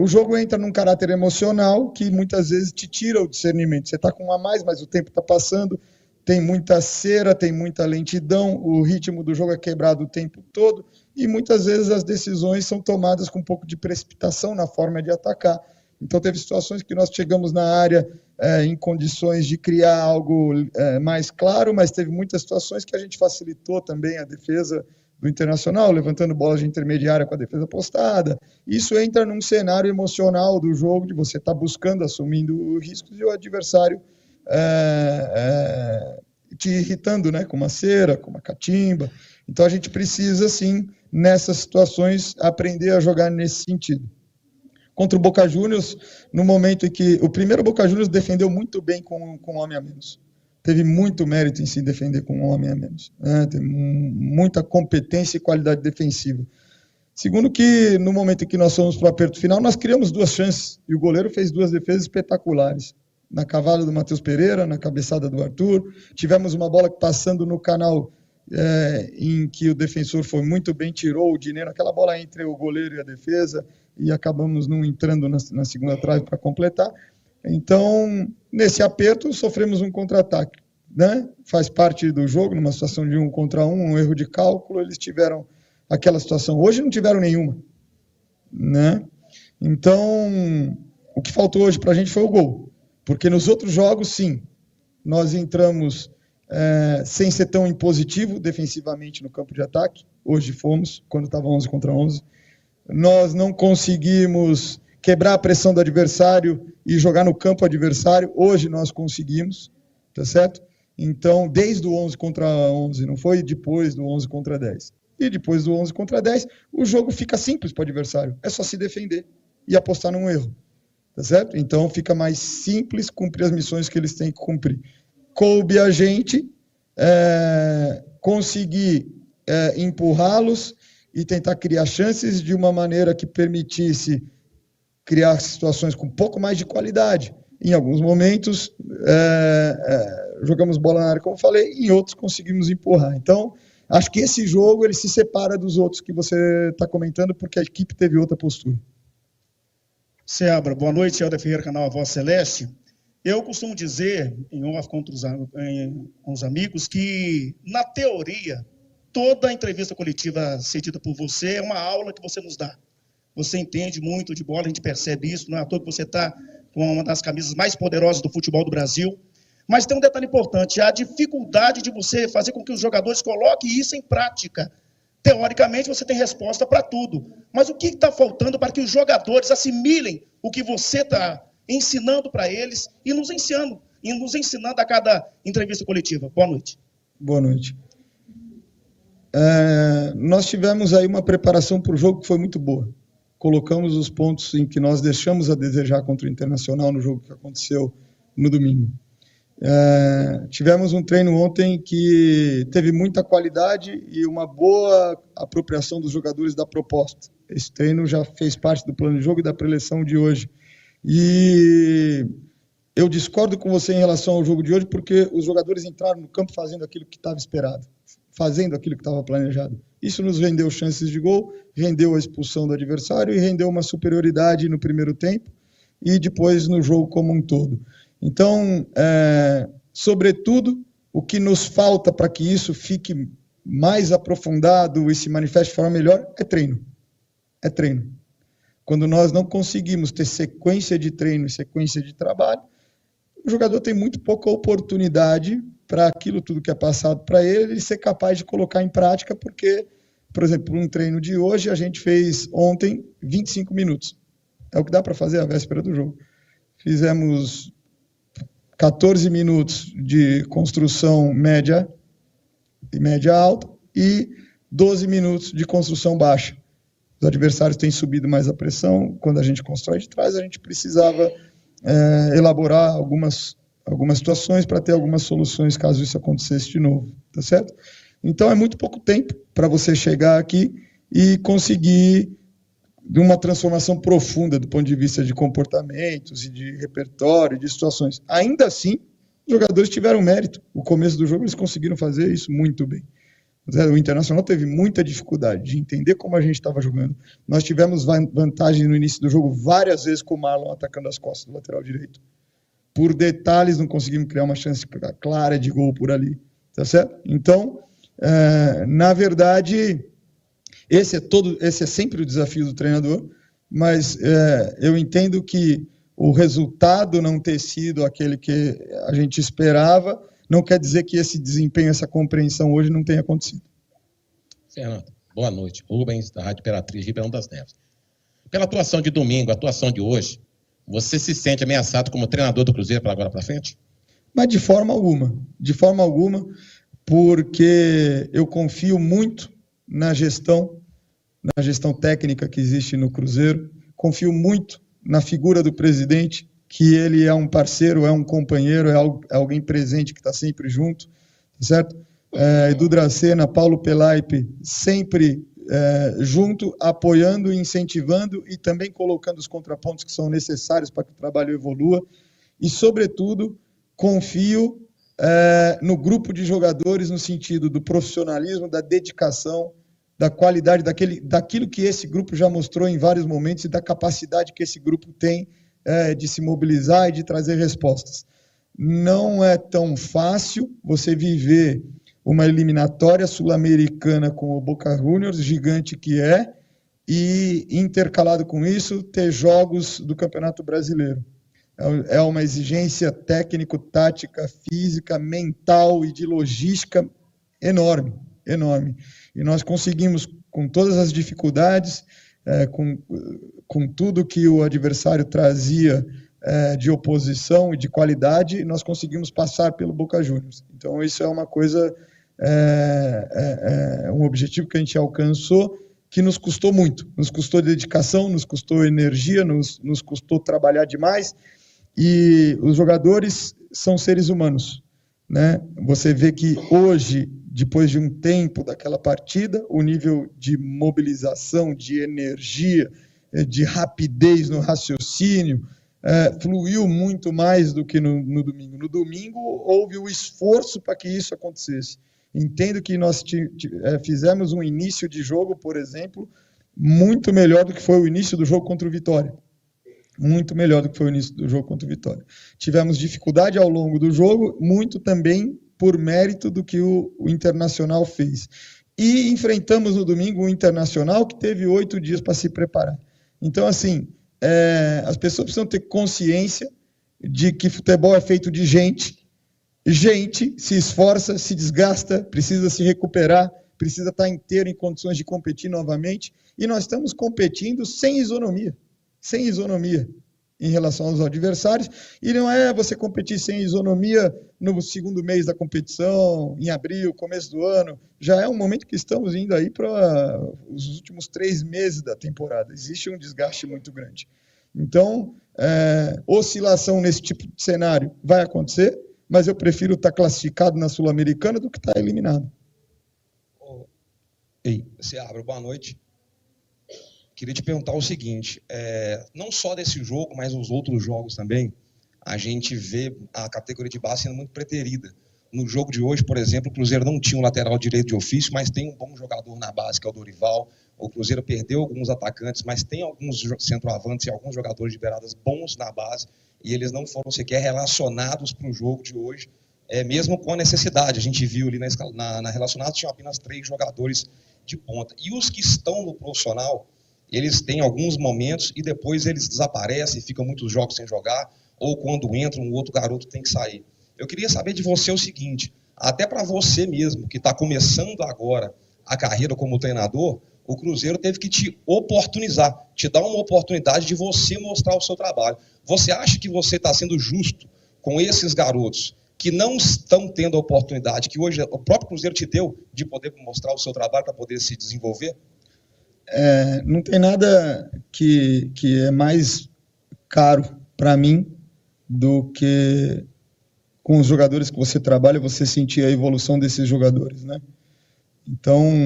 O jogo entra num caráter emocional que muitas vezes te tira o discernimento. Você está com um a mais, mas o tempo está passando, tem muita cera, tem muita lentidão, o ritmo do jogo é quebrado o tempo todo, e muitas vezes as decisões são tomadas com um pouco de precipitação na forma de atacar. Então teve situações que nós chegamos na área em condições de criar algo mais claro, mas teve muitas situações que a gente facilitou também a defesa do Internacional, levantando bola de intermediária com a defesa postada. Isso entra num cenário emocional do jogo, de você estar buscando, assumindo riscos, e o adversário te irritando, né, com uma cera, com uma catimba. Então a gente precisa, sim, nessas situações, aprender a jogar nesse sentido. Contra o Boca Juniors, no momento em que o primeiro Boca Juniors defendeu muito bem com um homem a menos. Teve muito mérito em se defender com um homem a menos, né? Tem muita competência e qualidade defensiva. Segundo que, no momento em que nós fomos para o aperto final, nós criamos 2 chances, e o goleiro fez 2 defesas espetaculares. Na cavala do Matheus Pereira, na cabeçada do Arthur. Tivemos uma bola passando no canal em que o defensor foi muito bem, tirou o dinheiro, aquela bola entre o goleiro e a defesa, e acabamos não entrando na segunda trave para completar. Então, nesse aperto, sofremos um contra-ataque, né? Faz parte do jogo, numa situação de 1 contra 1, um erro de cálculo, eles tiveram aquela situação. Hoje não tiveram nenhuma, né? Então, o que faltou hoje para a gente foi o gol. Porque nos outros jogos, sim, nós entramos sem ser tão impositivo defensivamente no campo de ataque. Hoje fomos, quando estava 11 contra 11. Nós não conseguimos quebrar a pressão do adversário e jogar no campo adversário. Hoje nós conseguimos, tá certo? Então, desde o 11 contra 11, não foi depois do 11 contra 10. E depois do 11 contra 10, o jogo fica simples para o adversário. É só se defender e apostar num erro. Tá certo? Então fica mais simples cumprir as missões que eles têm que cumprir. Coube a gente conseguir empurrá-los e tentar criar chances de uma maneira que permitisse criar situações com um pouco mais de qualidade. Em alguns momentos, jogamos bola na área, como eu falei, em outros conseguimos empurrar. Então, acho que esse jogo ele se separa dos outros que você está comentando, porque a equipe teve outra postura. Seabra, boa noite, Helder Ferreira, canal A Voz Celeste. Eu costumo dizer, em off com os amigos, que, na teoria, toda entrevista coletiva cedida por você é uma aula que você nos dá. Você entende muito de bola, a gente percebe isso, não é à toa que você está com uma das camisas mais poderosas do futebol do Brasil. Mas tem um detalhe importante, a dificuldade de você fazer com que os jogadores coloquem isso em prática. Teoricamente, você tem resposta para tudo. Mas o que está faltando para que os jogadores assimilem o que você está ensinando para eles e nos ensinando a cada entrevista coletiva? Boa noite. Boa noite. Nós tivemos aí uma preparação para o jogo que foi muito boa. Colocamos os pontos em que nós deixamos a desejar contra o Internacional no jogo que aconteceu no domingo. Tivemos um treino ontem que teve muita qualidade e uma boa apropriação dos jogadores da proposta. Esse treino já fez parte do plano de jogo e da preleção de hoje. E eu discordo com você em relação ao jogo de hoje, porque os jogadores entraram no campo fazendo aquilo que estava esperado, fazendo aquilo que estava planejado. Isso nos rendeu chances de gol, rendeu a expulsão do adversário e rendeu uma superioridade no primeiro tempo e depois no jogo como um todo. Então, sobretudo, o que nos falta para que isso fique mais aprofundado e se manifeste de forma melhor é treino. É treino. Quando nós não conseguimos ter sequência de treino e sequência de trabalho, o jogador tem muito pouca oportunidade para aquilo tudo que é passado para ele ser capaz de colocar em prática, porque, por exemplo, um treino de hoje, a gente fez ontem 25 minutos. É o que dá para fazer à véspera do jogo. Fizemos 14 minutos de construção média e média alta e 12 minutos de construção baixa. Os adversários têm subido mais a pressão. Quando a gente constrói de trás, a gente precisava elaborar algumas situações para ter algumas soluções caso isso acontecesse de novo, tá certo? Então é muito pouco tempo para você chegar aqui e conseguir de uma transformação profunda do ponto de vista de comportamentos e de repertório, de situações. Ainda assim, os jogadores tiveram mérito. O começo do jogo eles conseguiram fazer isso muito bem. O Internacional teve muita dificuldade de entender como a gente estava jogando. Nós tivemos vantagem no início do jogo várias vezes com o Marlon atacando as costas do lateral direito. Por detalhes, não conseguimos criar uma chance clara de gol por ali. Tá certo? Então, na verdade, esse é sempre o desafio do treinador, mas eu entendo que o resultado não ter sido aquele que a gente esperava não quer dizer que esse desempenho, essa compreensão hoje não tenha acontecido. Fernando, boa noite. Rubens, da Rádio Imperatriz, Ribeirão das Neves. Pela atuação de domingo, a atuação de hoje, você se sente ameaçado como treinador do Cruzeiro para agora para frente? Mas de forma alguma, porque eu confio muito na gestão técnica que existe no Cruzeiro, confio muito na figura do presidente, que ele é um parceiro, é um companheiro, é alguém presente que está sempre junto, certo? Edu Dracena, Paulo Pelaipe, sempre junto, apoiando, incentivando e também colocando os contrapontos que são necessários para que o trabalho evolua. E, sobretudo, confio no grupo de jogadores no sentido do profissionalismo, da dedicação, da qualidade, daquilo que esse grupo já mostrou em vários momentos e da capacidade que esse grupo tem de se mobilizar e de trazer respostas. Não é tão fácil você viver uma eliminatória sul-americana com o Boca Juniors, gigante que é, e intercalado com isso, ter jogos do Campeonato Brasileiro. É uma exigência técnico, tática, física, mental e de logística enorme, enorme. E nós conseguimos, com todas as dificuldades, com tudo que o adversário trazia de oposição e de qualidade, nós conseguimos passar pelo Boca Juniors. Então, isso é uma coisa, um objetivo que a gente alcançou, que nos custou muito. Nos custou dedicação, nos custou energia, nos custou trabalhar demais. E os jogadores são seres humanos, né? Você vê que hoje, depois de um tempo daquela partida, o nível de mobilização, de energia, de rapidez no raciocínio, fluiu muito mais do que no domingo. No domingo, houve o esforço para que isso acontecesse. Entendo que nós fizemos um início de jogo, por exemplo, muito melhor do que foi o início do jogo contra o Vitória. Muito melhor do que foi o início do jogo contra o Vitória. Tivemos dificuldade ao longo do jogo, muito também por mérito do que o Internacional fez. E enfrentamos no domingo o Internacional, que teve 8 dias para se preparar. Então, assim, as pessoas precisam ter consciência de que futebol é feito de gente. Gente se esforça, se desgasta, precisa se recuperar, precisa estar inteiro em condições de competir novamente. E nós estamos competindo sem isonomia em relação aos adversários, e não é você competir sem isonomia no segundo mês da competição, em abril, começo do ano, já é um momento que estamos indo aí para os últimos 3 meses da temporada, existe um desgaste muito grande. Então, oscilação nesse tipo de cenário vai acontecer, mas eu prefiro estar classificado na Sul-Americana do que estar eliminado. Ei, Seabra, boa noite. Queria te perguntar o seguinte, não só desse jogo, mas os outros jogos também, a gente vê a categoria de base sendo muito preterida. No jogo de hoje, por exemplo, o Cruzeiro não tinha um lateral direito de ofício, mas tem um bom jogador na base, que é o Dorival. O Cruzeiro perdeu alguns atacantes, mas tem alguns centroavantes e alguns jogadores liberados bons na base, e eles não foram sequer relacionados para o jogo de hoje, mesmo com a necessidade. A gente viu ali na relacionada, tinham apenas 3 jogadores de ponta. E os que estão no profissional, eles têm alguns momentos e depois eles desaparecem, ficam muitos jogos sem jogar, ou quando entram, um outro garoto tem que sair. Eu queria saber de você o seguinte, até para você mesmo, que está começando agora a carreira como treinador, o Cruzeiro teve que te oportunizar, te dar uma oportunidade de você mostrar o seu trabalho. Você acha que você está sendo justo com esses garotos que não estão tendo a oportunidade que hoje o próprio Cruzeiro te deu de poder mostrar o seu trabalho para poder se desenvolver? Não tem nada que é mais caro para mim do que com os jogadores que você trabalha, você sentir a evolução desses jogadores, né? Então,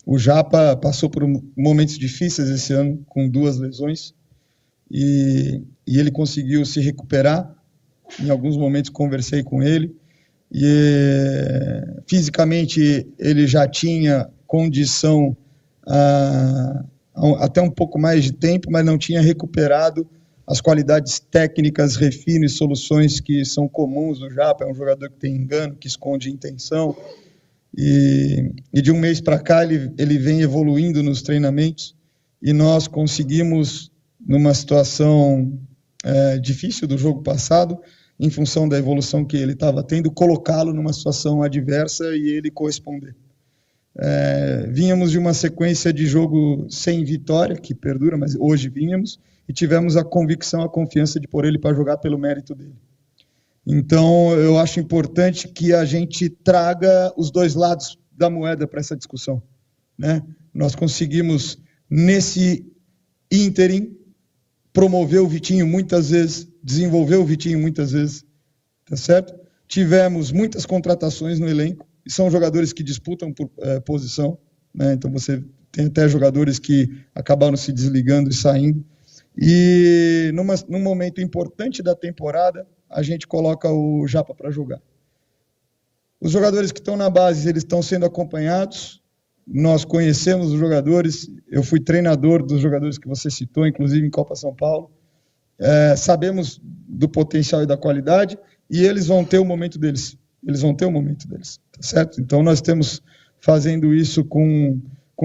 o Japa passou por momentos difíceis esse ano, com 2 lesões, e ele conseguiu se recuperar. Em alguns momentos conversei com ele, e fisicamente ele já tinha condição até um pouco mais de tempo, mas não tinha recuperado as qualidades técnicas, refino e soluções que são comuns no Japa. É um jogador que tem engano, que esconde intenção, e de um mês para cá ele vem evoluindo nos treinamentos, e nós conseguimos, numa situação difícil do jogo passado, em função da evolução que ele estava tendo, colocá-lo numa situação adversa e ele corresponder. Vínhamos de uma sequência de jogo sem vitória, que perdura, mas hoje vínhamos, e tivemos a convicção, a confiança de pôr ele para jogar pelo mérito dele. Então, eu acho importante que a gente traga os 2 lados da moeda para essa discussão, né? Nós conseguimos, nesse ínterim, promover o Vitinho muitas vezes, desenvolver o Vitinho muitas vezes, tá certo? Tivemos muitas contratações no elenco, e são jogadores que disputam por posição, né? Então você tem até jogadores que acabaram se desligando e saindo, e num momento importante da temporada, a gente coloca o Japa para jogar. Os jogadores que estão na base, eles estão sendo acompanhados, nós conhecemos os jogadores, eu fui treinador dos jogadores que você citou, inclusive em Copa São Paulo, sabemos do potencial e da qualidade, e eles vão ter o momento deles, tá certo? Então nós estamos fazendo isso com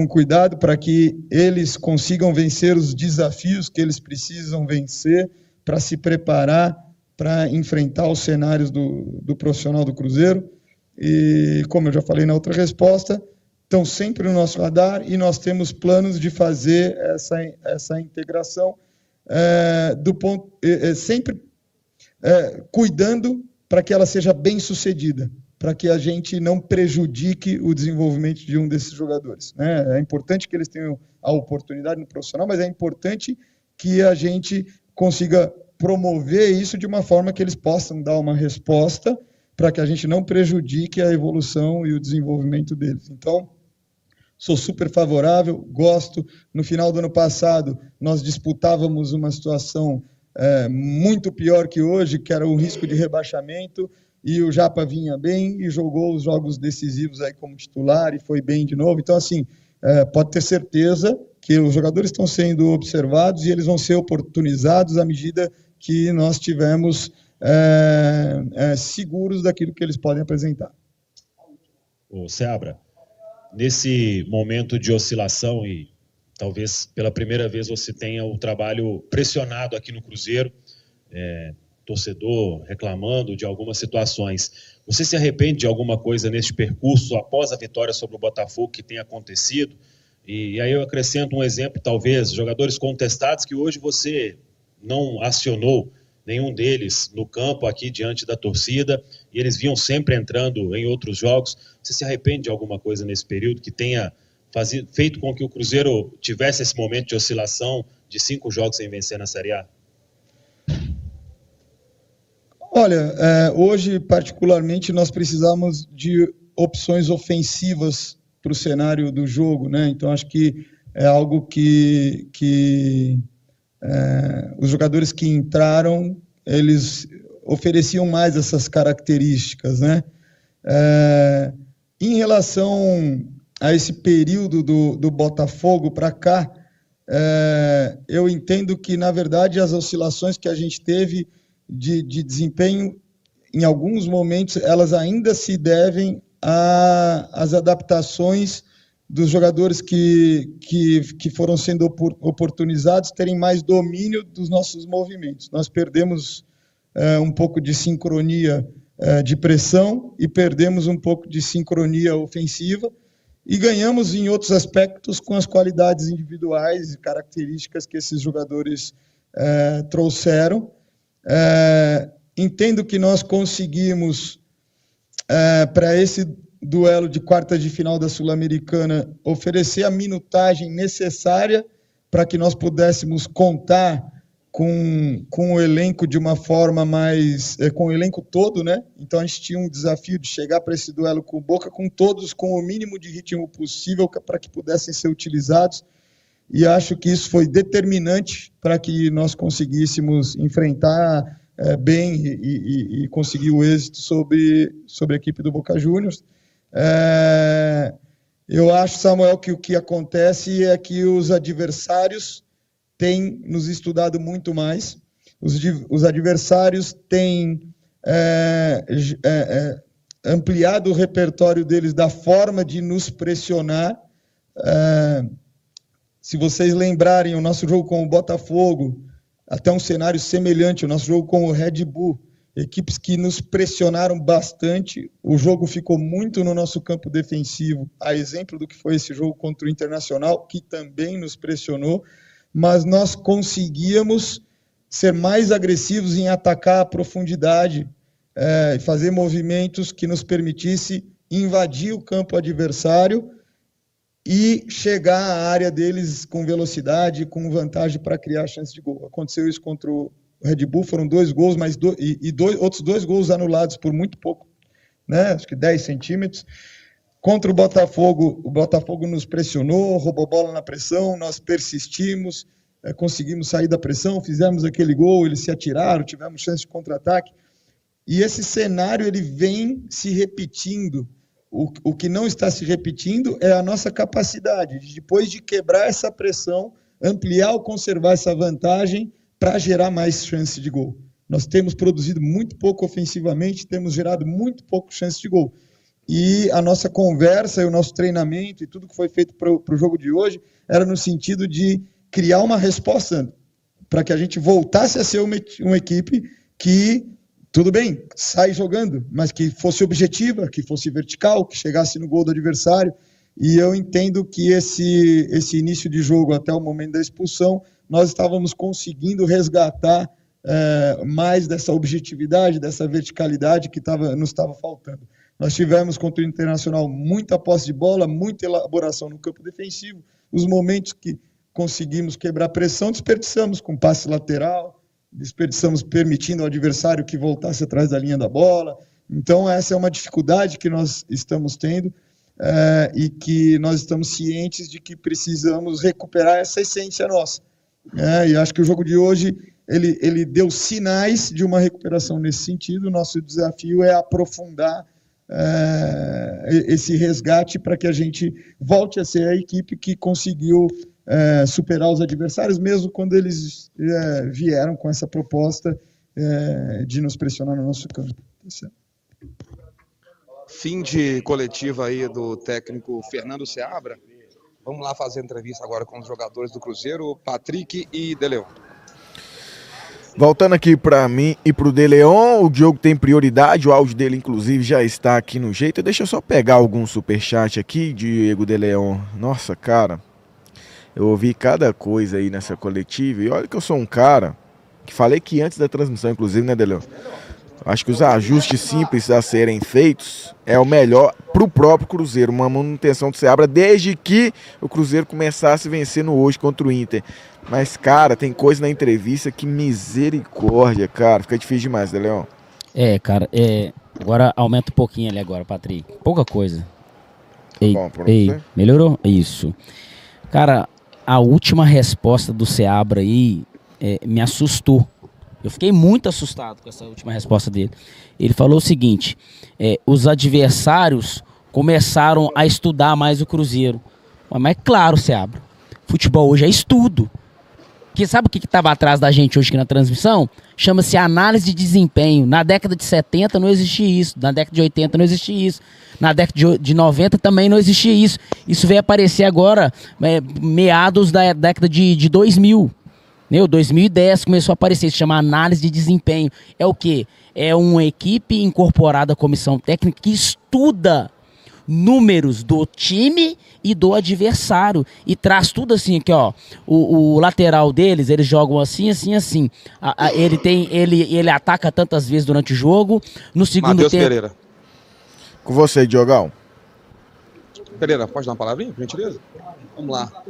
cuidado para que eles consigam vencer os desafios que eles precisam vencer para se preparar para enfrentar os cenários do profissional do Cruzeiro. E, como eu já falei na outra resposta, estão sempre no nosso radar, e nós temos planos de fazer essa integração sempre cuidando para que ela seja bem sucedida, para que a gente não prejudique o desenvolvimento de um desses jogadores, né? É importante que eles tenham a oportunidade no profissional, mas é importante que a gente consiga promover isso de uma forma que eles possam dar uma resposta para que a gente não prejudique a evolução e o desenvolvimento deles. Então, sou super favorável, gosto. No final do ano passado, nós disputávamos uma situação muito pior que hoje, que era o risco de rebaixamento, e o Japa vinha bem e jogou os jogos decisivos aí como titular e foi bem de novo. Então, assim, pode ter certeza que os jogadores estão sendo observados e eles vão ser oportunizados à medida que nós tivermos seguros daquilo que eles podem apresentar. Ô, Seabra, nesse momento de oscilação, e talvez pela primeira vez você tenha o trabalho pressionado aqui no Cruzeiro, torcedor reclamando de algumas situações, você se arrepende de alguma coisa nesse percurso após a vitória sobre o Botafogo que tem acontecido? E aí eu acrescento um exemplo, talvez, jogadores contestados que hoje você não acionou nenhum deles no campo aqui diante da torcida, e eles vinham sempre entrando em outros jogos. Você se arrepende de alguma coisa nesse período que tenha feito com que o Cruzeiro tivesse esse momento de oscilação de 5 jogos sem vencer na Série A? Olha, hoje particularmente nós precisamos de opções ofensivas para o cenário do jogo, né? Então acho que é algo que os jogadores que entraram, eles ofereciam mais essas características, né? Em relação a esse período do Botafogo para cá, eu entendo que, na verdade, as oscilações que a gente teve de desempenho, em alguns momentos, elas ainda se devem às adaptações dos jogadores que foram sendo oportunizados terem mais domínio dos nossos movimentos. Nós perdemos um pouco de sincronia de pressão e perdemos um pouco de sincronia ofensiva e ganhamos em outros aspectos com as qualidades individuais e características que esses jogadores trouxeram. Entendo que nós conseguimos, para esse duelo de quartas de final da Sul-Americana, oferecer a minutagem necessária para que nós pudéssemos contar com o elenco de uma forma mais... com o elenco todo, né? Então a gente tinha um desafio de chegar para esse duelo com o Boca, com todos, com o mínimo de ritmo possível para que pudessem ser utilizados, e acho que isso foi determinante para que nós conseguíssemos enfrentar bem e conseguir o êxito sobre a equipe do Boca Juniors. Eu acho, Samuel, que o que acontece é que os adversários têm nos estudado muito mais, os adversários têm ampliado o repertório deles da forma de nos pressionar. Se vocês lembrarem, o nosso jogo com o Botafogo, até um cenário semelhante, o nosso jogo com o Red Bull, equipes que nos pressionaram bastante, o jogo ficou muito no nosso campo defensivo, a exemplo do que foi esse jogo contra o Internacional, que também nos pressionou, mas nós conseguíamos ser mais agressivos em atacar a profundidade, fazer movimentos que nos permitisse invadir o campo adversário e chegar à área deles com velocidade, com vantagem para criar chance de gol. Aconteceu isso contra o Red Bull, foram 2 gols, mas outros 2 gols anulados por muito pouco, né? Acho que 10 centímetros. Contra o Botafogo nos pressionou, roubou bola na pressão, nós persistimos, conseguimos sair da pressão, fizemos aquele gol, eles se atiraram, tivemos chance de contra-ataque. E esse cenário ele vem se repetindo. O que não está se repetindo é a nossa capacidade de, depois de quebrar essa pressão, ampliar ou conservar essa vantagem para gerar mais chance de gol. Nós temos produzido muito pouco ofensivamente, temos gerado muito pouco chance de gol. E a nossa conversa e o nosso treinamento e tudo que foi feito para o jogo de hoje era no sentido de criar uma resposta para que a gente voltasse a ser uma equipe que, tudo bem, sai jogando, mas que fosse objetiva, que fosse vertical, que chegasse no gol do adversário. E eu entendo que esse início de jogo até o momento da expulsão, nós estávamos conseguindo resgatar mais dessa objetividade, dessa verticalidade que nos estava faltando. Nós tivemos contra o Internacional muita posse de bola, muita elaboração no campo defensivo. Os momentos que conseguimos quebrar a pressão, desperdiçamos com passe lateral, desperdiçamos permitindo ao adversário que voltasse atrás da linha da bola. Então, essa é uma dificuldade que nós estamos tendo e que nós estamos cientes de que precisamos recuperar essa essência nossa. E acho que o jogo de hoje ele deu sinais de uma recuperação nesse sentido. O nosso desafio é aprofundar esse resgate para que a gente volte a ser a equipe que conseguiu superar os adversários, mesmo quando eles vieram com essa proposta de nos pressionar no nosso campo. Fim de coletiva aí do técnico Fernando Seabra. Vamos lá fazer a entrevista agora com os jogadores do Cruzeiro, Patrick e De Leon. Voltando aqui para mim e para o De Leon, o Diogo tem prioridade, o áudio dele inclusive já está aqui no jeito. Deixa eu só pegar algum superchat aqui, Diego De Leon. Nossa, cara, eu ouvi cada coisa aí nessa coletiva e olha que eu sou um cara que falei que antes da transmissão, inclusive, né, De Leon? Acho que os ajustes simples a serem feitos é o melhor para o próprio Cruzeiro, uma manutenção do Seabra desde que o Cruzeiro começasse vencendo hoje contra o Inter. Mas, cara, tem coisa na entrevista que misericórdia, cara, fica difícil demais, De Leon. Cara, agora aumenta um pouquinho ali agora, Patrick, pouca coisa. Bom, você? Melhorou? Isso. Cara, a última resposta do Seabra aí me assustou. Eu fiquei muito assustado com essa última resposta dele. Ele falou o seguinte, os adversários começaram a estudar mais o Cruzeiro. Mas claro, Seabra, futebol hoje é estudo. Porque sabe o que estava atrás da gente hoje aqui na transmissão? Chama-se análise de desempenho. Na década de 70 não existia isso, na década de 80 não existia isso, na década de 90 também não existia isso. Isso veio aparecer agora, meados da década de 2000. 2010 começou a aparecer, se chama análise de desempenho. É o quê? é uma equipe incorporada à comissão técnica que estuda números do time e do adversário e traz tudo assim aqui, ó. O lateral deles, eles jogam assim. Ele ataca tantas vezes durante o jogo. No segundo Matheus tempo. Pereira. Com você, Diogão. Pereira, pode dar uma palavrinha, por gentileza? Vamos lá.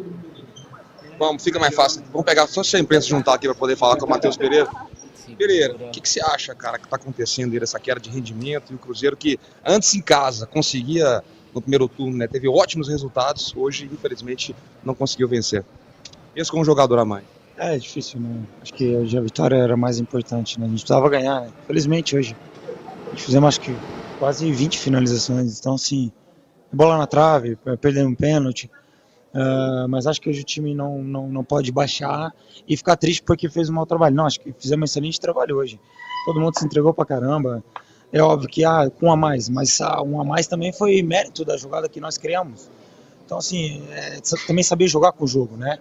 Vamos, fica mais fácil. Vamos pegar só a imprensa juntar aqui para poder falar com o Matheus Pereira. Pereira, o que você acha, cara, que está acontecendo aí, essa queda de rendimento e o Cruzeiro que antes em casa conseguia, no primeiro turno, né, teve ótimos resultados, hoje, infelizmente, não conseguiu vencer. Mesmo com um jogador a mais. É difícil, né? Acho que hoje a vitória era mais importante, né? A gente precisava ganhar, né? Felizmente hoje a gente fizemos acho que quase 20 finalizações, então assim, bola na trave, perdendo um pênalti, mas acho que hoje o time não pode baixar e ficar triste porque fez um mau trabalho. Não, acho que fizemos um excelente trabalho hoje. Todo mundo se entregou pra caramba. É óbvio que com um a mais, mas um a mais também foi mérito da jogada que nós criamos. Então assim, também saber jogar com o jogo, né?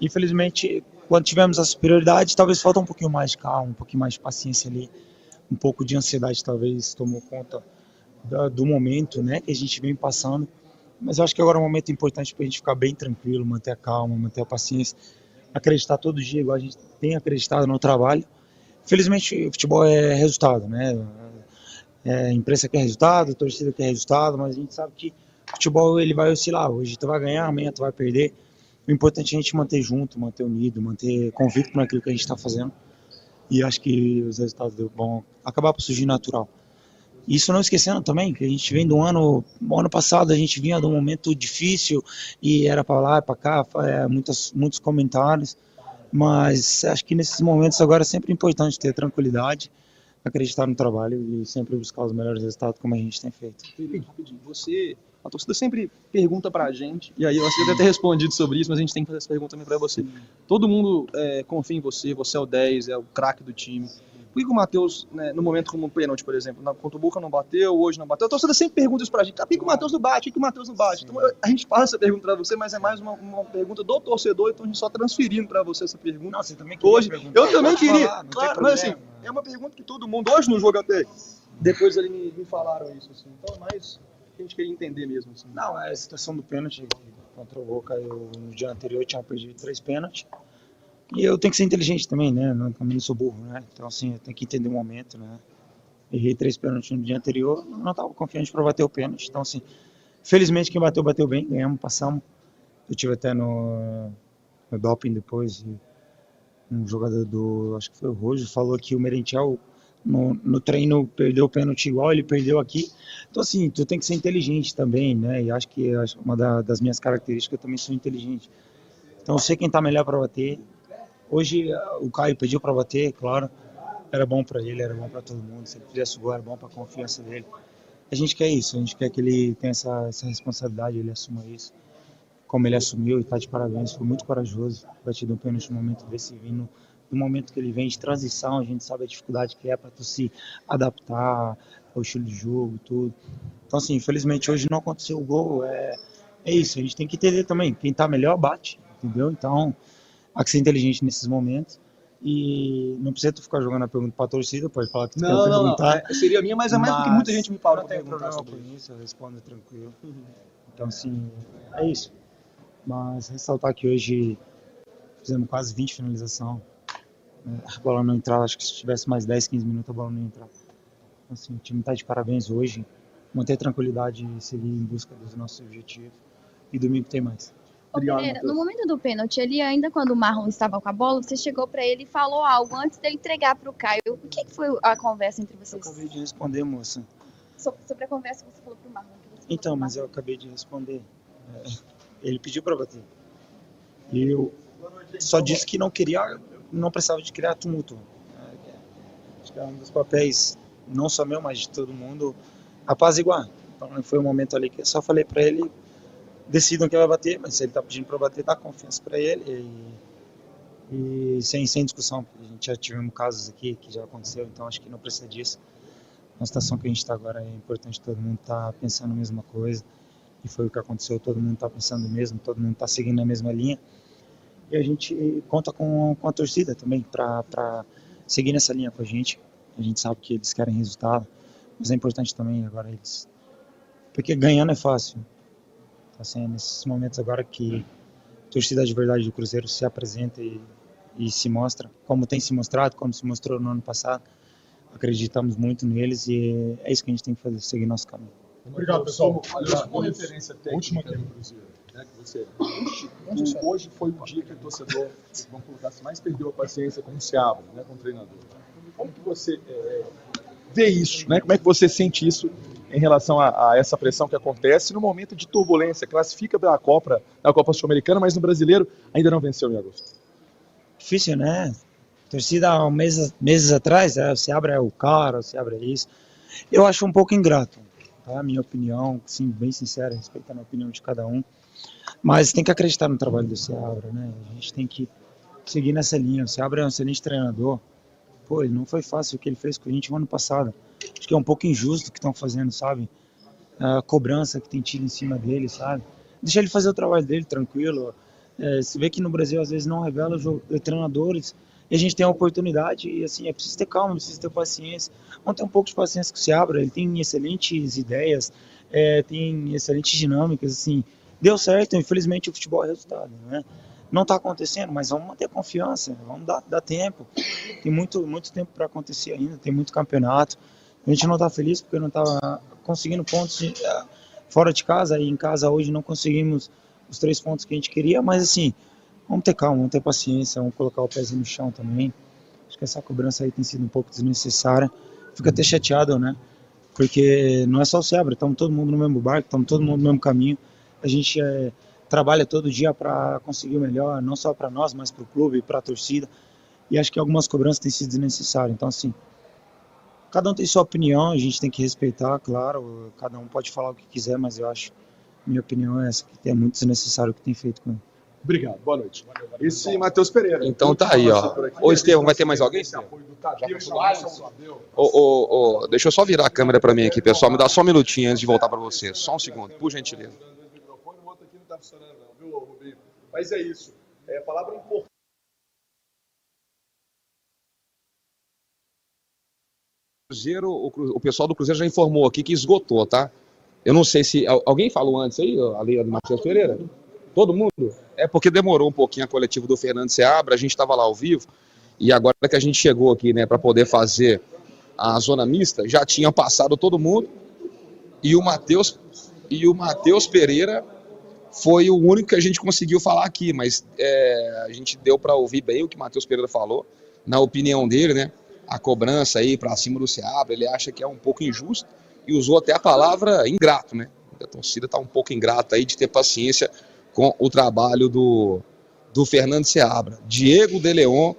Infelizmente, quando tivemos a superioridade, talvez falta um pouquinho mais de calma, um pouquinho mais de paciência ali, um pouco de ansiedade talvez tomou conta do momento, né, que a gente vem passando. Mas eu acho que agora é um momento importante para a gente ficar bem tranquilo, manter a calma, manter a paciência, acreditar todo dia, igual a gente tem acreditado no trabalho. Felizmente, o futebol é resultado, né? A imprensa quer resultado, a torcida quer resultado, mas a gente sabe que o futebol ele vai oscilar. Hoje tu vai ganhar, amanhã tu vai perder. O importante é a gente manter junto, manter unido, manter convicto naquilo que a gente está fazendo. E acho que os resultados vão acabar por surgir natural. Isso não esquecendo também que a gente vem do ano passado, a gente vinha de um momento difícil e era para lá e para cá, muitos comentários, mas acho que nesses momentos agora é sempre importante ter tranquilidade, acreditar no trabalho e sempre buscar os melhores resultados como a gente tem feito. Rapidinho, a torcida sempre pergunta pra gente, e aí eu acho que eu deve ter respondido sobre isso, mas a gente tem que fazer essa pergunta também pra você. Todo mundo confia em você, você é o 10, é o craque do time. Por que o Matheus, né, no momento como um pênalti, por exemplo, contra o Boca não bateu, hoje não bateu? A torcida sempre pergunta isso pra gente. Por que o Matheus não bate? Por que o Matheus não bate? Então a gente faz essa pergunta pra você, mas é mais uma pergunta do torcedor, então a gente só transferindo pra você essa pergunta. Não, você também queria hoje, perguntar. eu também queria, falar, claro, mas assim, é uma pergunta que todo mundo, hoje no jogo até, depois ali me falaram isso, assim, então é mais que a gente queria entender mesmo. Assim. Não, a situação do pênalti contra o Boca, eu no dia anterior tinha perdido 3 pênaltis. E eu tenho que ser inteligente também, né? Também não sou burro, né? Então, assim, eu tenho que entender o momento, né? Errei 3 pênaltis no dia anterior, não estava confiante para bater o pênalti. Então, assim, felizmente quem bateu bem, ganhamos, passamos. Eu tive até no doping depois, um jogador acho que foi o Rojo, falou que o Merentiel no treino perdeu o pênalti igual ele perdeu aqui. Então, assim, tu tem que ser inteligente também, né? E acho que uma das minhas características, eu também sou inteligente. Então, eu sei quem tá melhor para bater. Hoje o Caio pediu para bater, claro, era bom para ele, era bom para todo mundo. Se ele fizesse o gol, era bom para a confiança dele. A gente quer isso, a gente quer que ele tenha essa responsabilidade, ele assuma isso. Como ele assumiu e tá de parabéns, foi muito corajoso. Batido um pênalti no momento desse, vindo do momento que ele vem de transição, a gente sabe a dificuldade que é para tu se adaptar ao estilo de jogo, tudo. Então, assim, infelizmente hoje não aconteceu o gol, é isso, a gente tem que entender também, quem tá melhor bate, entendeu? Então, há que ser inteligente nesses momentos e não precisa tu ficar jogando a pergunta pra torcida, pode falar que tu quer perguntar. Não, seria minha, mas é mais porque muita gente me fala. Não tem problema com isso, eu respondo tranquilo. Então, assim, é isso. Mas ressaltar que hoje fizemos quase 20 finalizações. A bola não entrava, acho que se tivesse mais 10, 15 minutos a bola não ia entrar. Então, assim, o time está de parabéns hoje, manter tranquilidade e seguir em busca dos nossos objetivos. E domingo tem mais. Obrigado, Pereira, no momento do pênalti, ele ainda quando o Marlon estava com a bola, você chegou para ele e falou algo antes dele entregar para o Caio. O que foi a conversa entre vocês? Eu acabei de responder, moça. Sobre a conversa que você falou para o Marlon. Então, mas eu acabei de responder. Ele pediu para bater. E eu só disse que não precisava de criar tumulto. Acho que é um dos papéis, não só meu, mas de todo mundo, apaziguar. Então foi um momento ali que eu só falei para ele, decidam quem vai bater, mas se ele está pedindo para bater, dá confiança para ele e sem discussão, porque a gente já tivemos casos aqui que já aconteceu, então acho que não precisa disso. Na situação que a gente está agora é importante todo mundo estar pensando a mesma coisa e foi o que aconteceu, todo mundo está pensando o mesmo, todo mundo está seguindo a mesma linha e a gente conta com a torcida também para seguir nessa linha com a gente A gente sabe que eles querem resultado, mas é importante também agora eles... Porque ganhando é fácil. Então, assim, nesses momentos agora que a torcida de verdade do Cruzeiro se apresenta e se mostra, como tem se mostrado, como se mostrou no ano passado, acreditamos muito neles e é isso que a gente tem que fazer, seguir nosso caminho. Obrigado, pessoal. Como referência técnica do Cruzeiro, né, que você hoje foi o dia que o torcedor, vamos colocar assim, mais perdeu a paciência com o Seabra, né, com o treinador. Como que você vê isso, né? Como é que você sente isso em relação a essa pressão que acontece no momento de turbulência? Classifica da Copa Sul-Americana, mas no Brasileiro ainda não venceu em agosto. Difícil, né? A torcida há meses atrás, o Seabra é o cara, o Seabra é isso. Eu acho um pouco ingrato, tá? Minha opinião, sim, bem sincera, respeitando a opinião de cada um. Mas tem que acreditar no trabalho do Seabra, né? A gente tem que seguir nessa linha. O Seabra é um excelente treinador. Pô, ele não foi fácil o que ele fez com a gente no ano passado. Acho que é um pouco injusto o que estão fazendo, sabe? A cobrança que tem tido em cima dele, sabe? Deixa ele fazer o trabalho dele tranquilo. Você vê que no Brasil às vezes não revela treinadores e a gente tem a oportunidade e assim, é preciso ter calma, é preciso ter paciência. Vamos ter um pouco de paciência com o Seabra, ele tem excelentes ideias, tem excelentes dinâmicas, assim. Deu certo, infelizmente o futebol é resultado, né? Não está acontecendo, mas vamos manter confiança, vamos dar tempo. Tem muito tempo para acontecer ainda, tem muito campeonato. A gente não está feliz porque não está conseguindo pontos fora de casa, e em casa hoje não conseguimos os 3 pontos que a gente queria, mas assim, vamos ter calma, vamos ter paciência, vamos colocar o pezinho no chão também. Acho que essa cobrança aí tem sido um pouco desnecessária. Fico até chateado, né? Porque não é só o Seabra, estamos todo mundo no mesmo barco, estamos todo mundo no mesmo caminho. A gente trabalha todo dia para conseguir o melhor, não só para nós, mas para o clube, para a torcida. E acho que algumas cobranças têm sido desnecessárias. Então, assim, cada um tem sua opinião, a gente tem que respeitar, claro. Cada um pode falar o que quiser, mas eu acho, minha opinião é essa, que é muito desnecessário o que tem feito com ele. Obrigado, boa noite. Esse Matheus Pereira. Então tá aí, ó. Ô, Estevão, vai ter mais alguém? Deixa eu só virar a câmera para mim aqui, pessoal. Me dá só um minutinho antes de voltar para você. Só um segundo, por gentileza. O outro aqui não tá funcionando não, viu, Rubinho? Mas é isso. É a palavra importante. O pessoal do Cruzeiro já informou aqui que esgotou, tá? Eu não sei se... Alguém falou antes aí, ali do Matheus Pereira? Todo mundo? É porque demorou um pouquinho a coletiva do Fernando Seabra, a gente estava lá ao vivo, e agora que a gente chegou aqui, né, para poder fazer a zona mista, já tinha passado todo mundo, e o Matheus Pereira foi o único que a gente conseguiu falar aqui, mas a gente deu para ouvir bem o que o Matheus Pereira falou, na opinião dele, né, a cobrança aí para cima do Seabra, ele acha que é um pouco injusto, e usou até a palavra ingrato, né, a torcida está um pouco ingrata aí de ter paciência com o trabalho do Fernando Seabra, Diego de Leon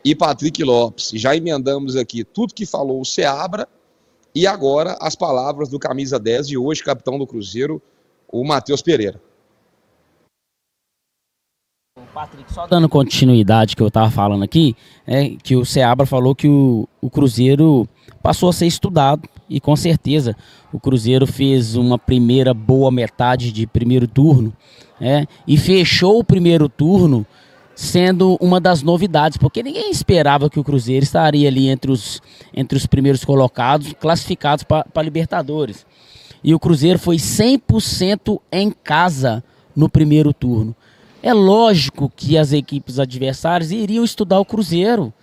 e Patrick Lopes. Já emendamos aqui tudo que falou o Seabra e agora as palavras do camisa 10 de hoje, capitão do Cruzeiro, o Matheus Pereira. Patrick, só dando continuidade que eu estava falando aqui, que o Seabra falou que o Cruzeiro passou a ser estudado e com certeza o Cruzeiro fez uma primeira boa metade de primeiro turno e fechou o primeiro turno sendo uma das novidades, porque ninguém esperava que o Cruzeiro estaria ali entre os primeiros colocados, classificados para Libertadores. E o Cruzeiro foi 100% em casa no primeiro turno. É lógico que as equipes adversárias iriam estudar o Cruzeiro.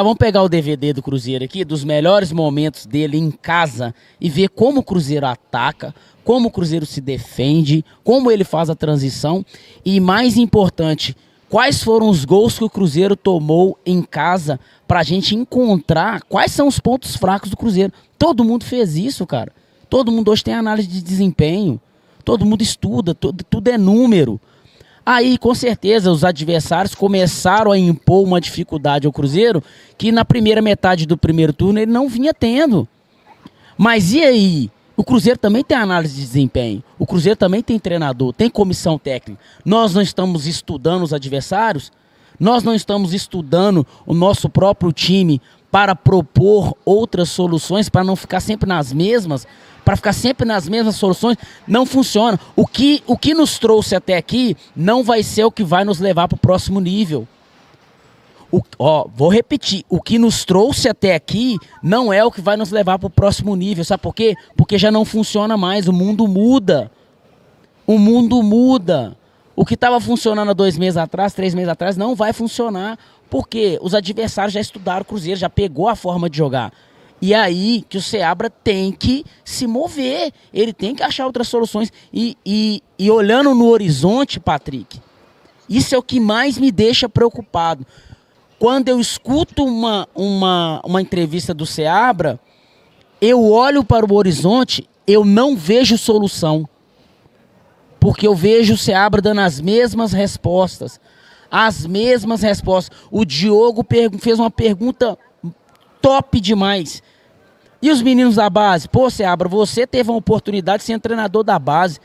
Vamos pegar o DVD do Cruzeiro aqui, dos melhores momentos dele em casa, e ver como o Cruzeiro ataca, como o Cruzeiro se defende, como ele faz a transição e, mais importante, quais foram os gols que o Cruzeiro tomou em casa para a gente encontrar quais são os pontos fracos do Cruzeiro. Todo mundo fez isso, cara. Todo mundo hoje tem análise de desempenho, todo mundo estuda, tudo é número. Aí, com certeza, os adversários começaram a impor uma dificuldade ao Cruzeiro que na primeira metade do primeiro turno ele não vinha tendo. Mas e aí? O Cruzeiro também tem análise de desempenho. O Cruzeiro também tem treinador, tem comissão técnica. Nós não estamos estudando os adversários? Nós não estamos estudando o nosso próprio time para propor outras soluções, para não ficar sempre nas mesmas? Para ficar sempre nas mesmas soluções, não funciona. O que nos trouxe até aqui não vai ser o que vai nos levar para o próximo nível. Vou repetir, o que nos trouxe até aqui não é o que vai nos levar para o próximo nível, sabe por quê? Porque já não funciona mais, o mundo muda. O mundo muda. O que estava funcionando há 2 meses atrás, 3 meses atrás, não vai funcionar, porque os adversários já estudaram o Cruzeiro, já pegou a forma de jogar. E aí que o Seabra tem que se mover, ele tem que achar outras soluções. E olhando no horizonte, Patrick, isso é o que mais me deixa preocupado. Quando eu escuto uma entrevista do Seabra, eu olho para o horizonte, eu não vejo solução. Porque eu vejo o Seabra dando as mesmas respostas. As mesmas respostas. O Diogo fez uma pergunta top demais. E os meninos da base? Pô, Seabra, você teve uma oportunidade de ser treinador da base.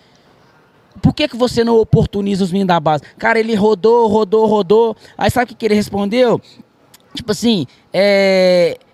Por que você não oportuniza os meninos da base? Cara, ele rodou. Aí sabe o que ele respondeu? Tipo assim,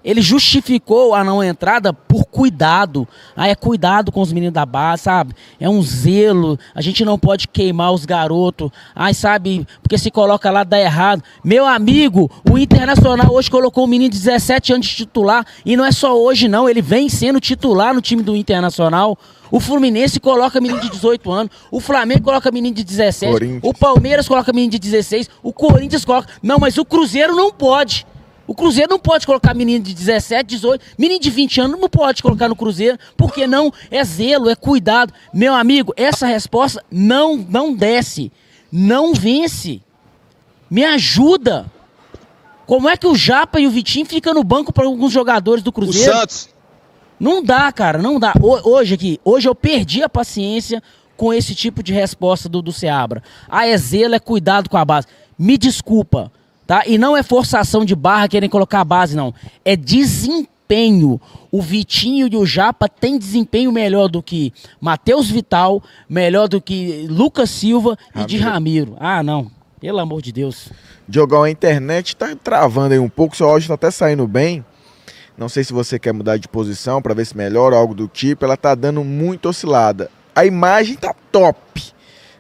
ele justificou a não entrada por cuidado. É cuidado com os meninos da base, sabe? É um zelo. A gente não pode queimar os garotos. Sabe? Porque se coloca lá, dá errado. Meu amigo, o Internacional hoje colocou um menino de 17 anos de titular. E não é só hoje, não. Ele vem sendo titular no time do Internacional. O Fluminense coloca menino de 18 anos. O Flamengo coloca menino de 17. O Palmeiras coloca menino de 16. O Corinthians coloca... Não, mas o Cruzeiro não pode. O Cruzeiro não pode colocar menino de 17, 18. Menino de 20 anos não pode colocar no Cruzeiro. Porque não é zelo, é cuidado. Meu amigo, essa resposta não desce. Não vence. Me ajuda. Como é que o Japa e o Vitinho ficam no banco para alguns jogadores do Cruzeiro? O Santos... Não dá, cara, não dá. Hoje eu perdi a paciência com esse tipo de resposta do Seabra. É zelo, é cuidado com a base. Me desculpa, tá? E não é forçação de barra querem colocar a base, não. É desempenho. O Vitinho e o Japa têm desempenho melhor do que Matheus Vital, melhor do que Lucas Silva e de Ramiro. Não. Pelo amor de Deus. Diogão, a internet tá travando aí um pouco, seu áudio tá até saindo bem. Não sei se você quer mudar de posição para ver se melhora ou algo do tipo. Ela tá dando muito oscilada. A imagem tá top,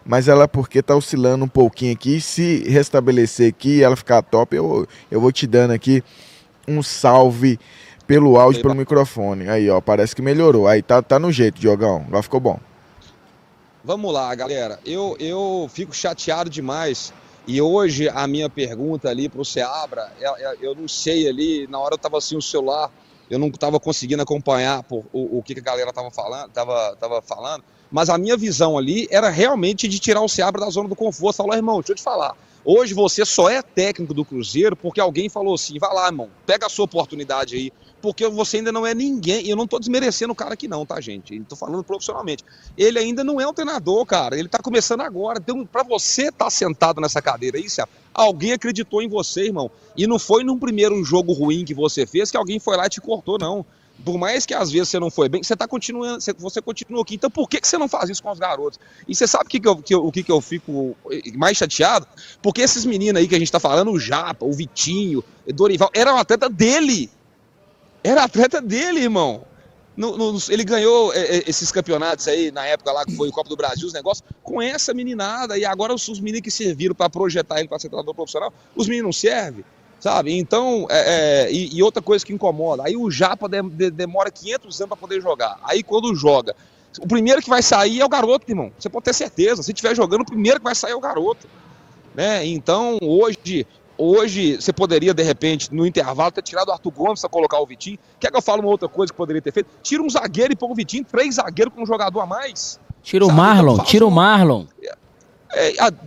mas ela porque tá oscilando um pouquinho aqui. Se restabelecer aqui e ela ficar top, eu vou te dando aqui um salve pelo áudio, pelo microfone. Aí, ó, parece que melhorou. Aí tá no jeito, Diogão. Agora ficou bom. Vamos lá, galera. Eu fico chateado demais. E hoje a minha pergunta ali para o Seabra, eu não sei ali, na hora eu estava assim o celular, eu não estava conseguindo acompanhar o que a galera estava falando, mas a minha visão ali era realmente de tirar o Seabra da zona do conforto. Falou, irmão, deixa eu te falar, hoje você só é técnico do Cruzeiro porque alguém falou assim, vai lá, irmão, pega a sua oportunidade aí, porque você ainda não é ninguém, e eu não tô desmerecendo o cara aqui não, tá, gente? Eu tô falando profissionalmente. Ele ainda não é um treinador, cara, ele tá começando agora. Então, pra você estar sentado nessa cadeira aí, alguém acreditou em você, irmão. E não foi num primeiro jogo ruim que você fez que alguém foi lá e te cortou, não. Por mais que às vezes você não foi bem, você tá continuando, você continua aqui. Então, por que você não faz isso com os garotos? E você sabe o que eu fico mais chateado? Porque esses meninos aí que a gente tá falando, o Japa, o Vitinho, o Dorival, era um atleta dele. Era atleta dele, irmão. Ele ganhou esses campeonatos aí, na época lá que foi o Copa do Brasil, os negócios, com essa meninada. E agora os meninos que serviram para projetar ele para ser treinador profissional, os meninos não servem, sabe? Então, e outra coisa que incomoda, aí o Japa demora 500 anos para poder jogar. Aí quando joga, o primeiro que vai sair é o garoto, irmão. Você pode ter certeza. Se estiver jogando, o primeiro que vai sair é o garoto. Né? Então, Hoje, você poderia, de repente, no intervalo, ter tirado o Arthur Gomes para colocar o Vitinho. Quer que eu fale uma outra coisa que poderia ter feito? Tira um zagueiro e põe o Vitinho, 3 zagueiros com um jogador a mais. Tira o Marlon.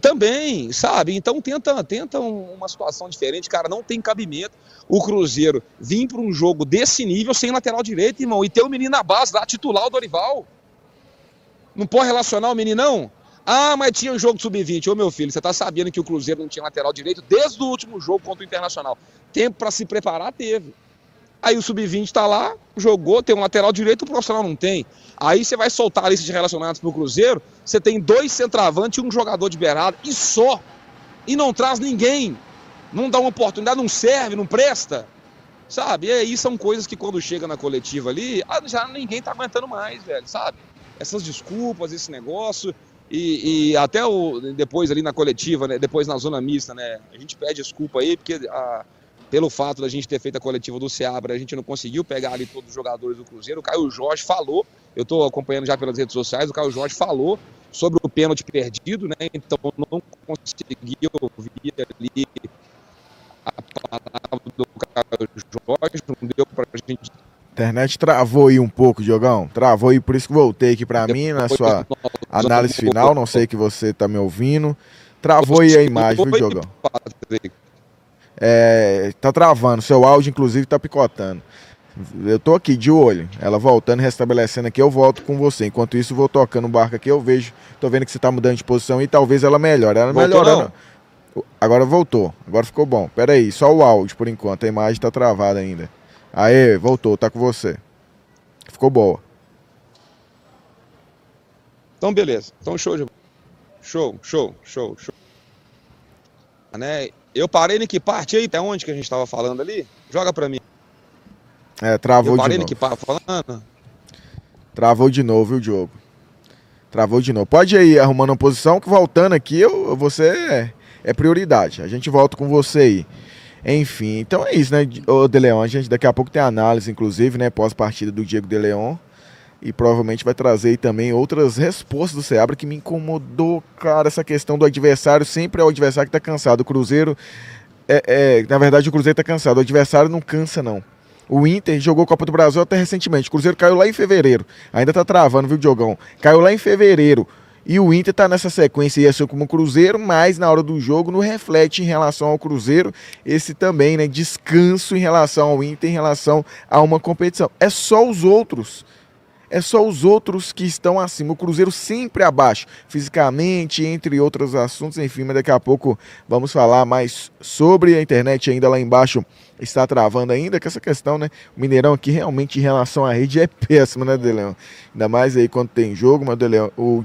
Também, sabe? Então tenta uma situação diferente, cara, não tem cabimento o Cruzeiro vir para um jogo desse nível sem lateral direito, irmão, e ter o menino na base lá, titular o Dorival. Não pode relacionar o meninão? Mas tinha um jogo sub-20. Ô, meu filho, você tá sabendo que o Cruzeiro não tinha lateral direito desde o último jogo contra o Internacional. Tempo para se preparar, teve. Aí o sub-20 tá lá, jogou, tem um lateral direito, o profissional não tem. Aí você vai soltar a lista de relacionados pro Cruzeiro, você tem 2 centroavantes e um jogador de beirada, e só. E não traz ninguém. Não dá uma oportunidade, não serve, não presta. Sabe? E aí são coisas que quando chega na coletiva ali, já ninguém tá aguentando mais, velho, sabe? Essas desculpas, esse negócio... E até depois ali na coletiva, né, depois na zona mista, né, a gente pede desculpa aí, porque pelo fato da gente ter feito a coletiva do Seabra, a gente não conseguiu pegar ali todos os jogadores do Cruzeiro. O Caio Jorge falou, eu estou acompanhando já pelas redes sociais, o Caio Jorge falou sobre o pênalti perdido, né? Então não consegui ouvir ali a palavra do Caio Jorge, não deu pra gente. A internet travou aí um pouco, Diogão. Travou aí, por isso que voltei aqui pra mim, na sua análise final. Não sei que você tá me ouvindo. Travou aí a imagem, viu, Diogão? Tá travando. Seu áudio, inclusive, tá picotando. Eu tô aqui de olho. Ela voltando, restabelecendo aqui, eu volto com você. Enquanto isso, vou tocando o barco aqui, eu vejo. Tô vendo que você tá mudando de posição e talvez ela melhore. Ela melhorando. Agora voltou. Agora ficou bom. Pera aí, só o áudio por enquanto. A imagem tá travada ainda. Aê, voltou, tá com você. Ficou boa. Então, beleza. Então, show. Né? Eu parei em que parte aí? Até onde que a gente tava falando ali? Joga pra mim. Travou de novo. Eu parei em que parte falando? Travou de novo, viu, Diogo? Travou de novo. Pode ir arrumando uma posição que voltando aqui, você é prioridade. A gente volta com você aí. Enfim, então é isso, né, o De Leon, a gente daqui a pouco tem análise, inclusive, né, pós-partida do Diego De Leon, e provavelmente vai trazer aí também outras respostas do Seabra que me incomodou, cara, essa questão do adversário, sempre é o adversário que tá cansado, o Cruzeiro, na verdade o Cruzeiro tá cansado, o adversário não cansa não. O Inter jogou Copa do Brasil até recentemente, o Cruzeiro caiu lá em fevereiro, ainda tá travando, viu, Diogão? Caiu lá em fevereiro. E o Inter tá nessa sequência aí, assim como o Cruzeiro, mas na hora do jogo não reflete em relação ao Cruzeiro esse também, né, descanso em relação ao Inter, em relação a uma competição. É só os outros que estão acima, o Cruzeiro sempre abaixo, fisicamente, entre outros assuntos, enfim, mas daqui a pouco vamos falar mais sobre a internet ainda lá embaixo, está travando ainda, que essa questão, né, o Mineirão aqui realmente em relação à rede é péssimo, né, De Leon? Ainda mais aí quando tem jogo, mas o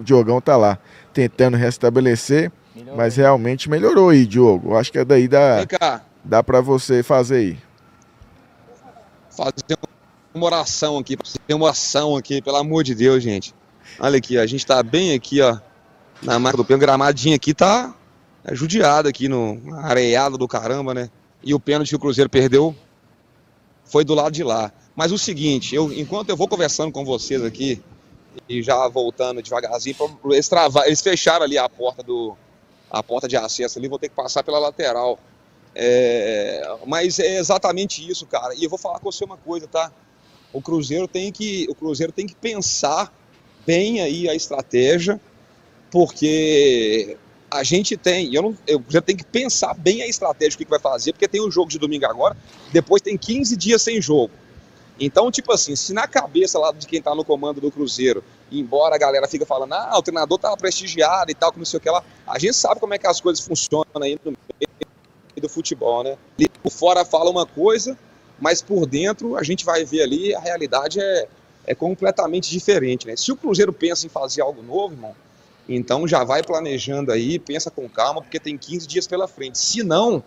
Diogão tá lá, tentando restabelecer, mas realmente melhorou aí, Diogo, eu acho que daí dá pra você fazer aí. Fazer uma oração aqui, pelo amor de Deus, gente. Olha aqui, a gente tá bem aqui, ó, na marca do pênalti, gramadinho aqui tá judiado aqui, no areiado do caramba, né? E o pênalti que o Cruzeiro perdeu foi do lado de lá. Mas o seguinte, enquanto eu vou conversando com vocês aqui, e já voltando devagarzinho, eles fecharam ali a porta de acesso ali, vou ter que passar pela lateral. Mas é exatamente isso, cara. E eu vou falar com você uma coisa, tá? O Cruzeiro tem que pensar bem aí a estratégia, porque a gente tem, o Cruzeiro tem que pensar bem a estratégia, o que vai fazer, porque tem o jogo de domingo agora, depois tem 15 dias sem jogo. Então, tipo assim, se na cabeça lá de quem tá no comando do Cruzeiro, embora a galera fica falando, o treinador tá prestigiado e tal, que não sei o que lá, a gente sabe como é que as coisas funcionam aí no meio do futebol, né? Ali por fora fala uma coisa, mas por dentro a gente vai ver ali, a realidade é completamente diferente, né? Se o Cruzeiro pensa em fazer algo novo, irmão, então já vai planejando aí, pensa com calma, porque tem 15 dias pela frente. Se não,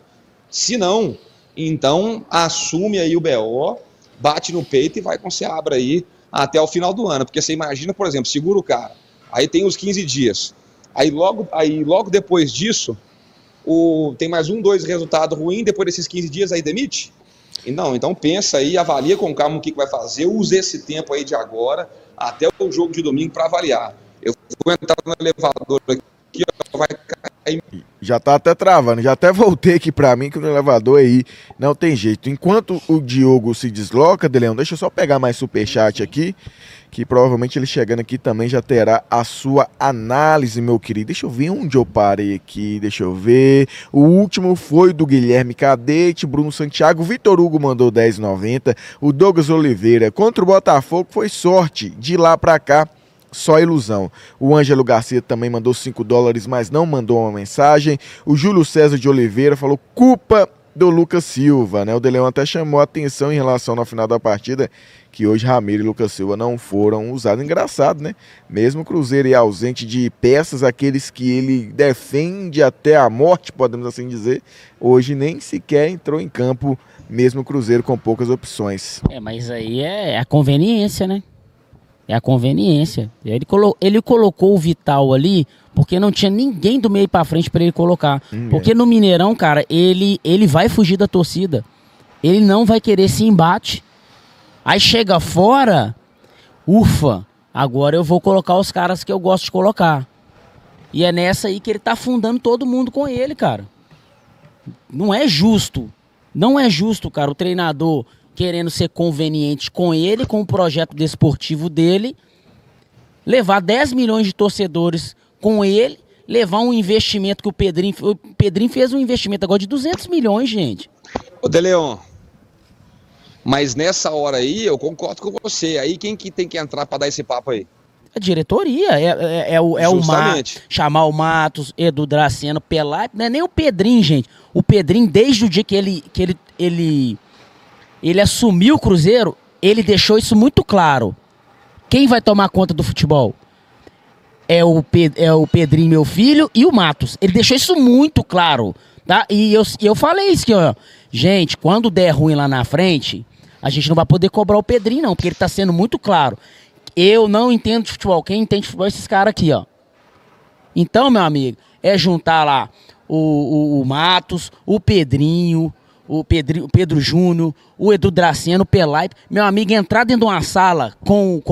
então assume aí o BO, bate no peito e vai com Seabra aí até o final do ano. Porque você imagina, por exemplo, segura o cara, aí tem os 15 dias, aí logo depois disso, tem mais 2 resultados ruins, depois desses 15 dias aí demite? Não, então pensa aí, avalia com calma o que vai fazer, use esse tempo aí de agora até o jogo de domingo para avaliar. Eu vou entrar no elevador aqui, vai cair. Já tá até travando, já até voltei aqui pra mim que no elevador aí não tem jeito. Enquanto o Diogo se desloca, De Leon, deixa eu só pegar mais superchat aqui, que provavelmente ele chegando aqui também já terá a sua análise, meu querido. Deixa eu ver onde eu parei aqui, deixa eu ver. O último foi do Guilherme Cadete, Bruno Santiago, Vitor Hugo mandou 10,90, o Douglas Oliveira contra o Botafogo foi sorte, de lá pra cá só ilusão. O Ângelo Garcia também mandou $5, mas não mandou uma mensagem. O Júlio César de Oliveira falou culpa do Lucas Silva, né? O De Leon até chamou a atenção em relação na final da partida, que hoje Ramiro e Lucas Silva não foram usados. Engraçado, né? Mesmo o Cruzeiro ausente de peças, aqueles que ele defende até a morte, podemos assim dizer, hoje nem sequer entrou em campo, mesmo o Cruzeiro com poucas opções. Mas aí é a conveniência, né? É a conveniência. Ele colocou o Vital ali porque não tinha ninguém do meio pra frente pra ele colocar. Porque no Mineirão, cara, ele vai fugir da torcida. Ele não vai querer esse embate. Aí chega fora, ufa, agora eu vou colocar os caras que eu gosto de colocar. E é nessa aí que ele tá afundando todo mundo com ele, cara. Não é justo. Não é justo, cara, o treinador querendo ser conveniente com ele, com o projeto desportivo dele, levar 10 milhões de torcedores com ele, levar um investimento que o Pedrinho fez um investimento agora de 200 milhões, gente. Ô, De Leon, mas nessa hora aí eu concordo com você. Aí quem que tem que entrar para dar esse papo aí? A diretoria, é o Matos, chamar o Matos, Edu Draceno, Pelé, não é nem o Pedrinho, gente. O Pedrinho, desde o dia que ele assumiu o Cruzeiro, ele deixou isso muito claro. Quem vai tomar conta do futebol? É o Pedrinho, meu filho, e o Matos. Ele deixou isso muito claro, tá? E eu falei isso aqui, ó. Gente, quando der ruim lá na frente, a gente não vai poder cobrar o Pedrinho, não, porque ele tá sendo muito claro. Eu não entendo de futebol. Quem entende de futebol é esses caras aqui, ó. Então, meu amigo, é juntar lá o Matos, o Pedrinho, o Pedro Júnior, o Edu Draceno, o Pelé. Meu amigo, entrar dentro de uma sala com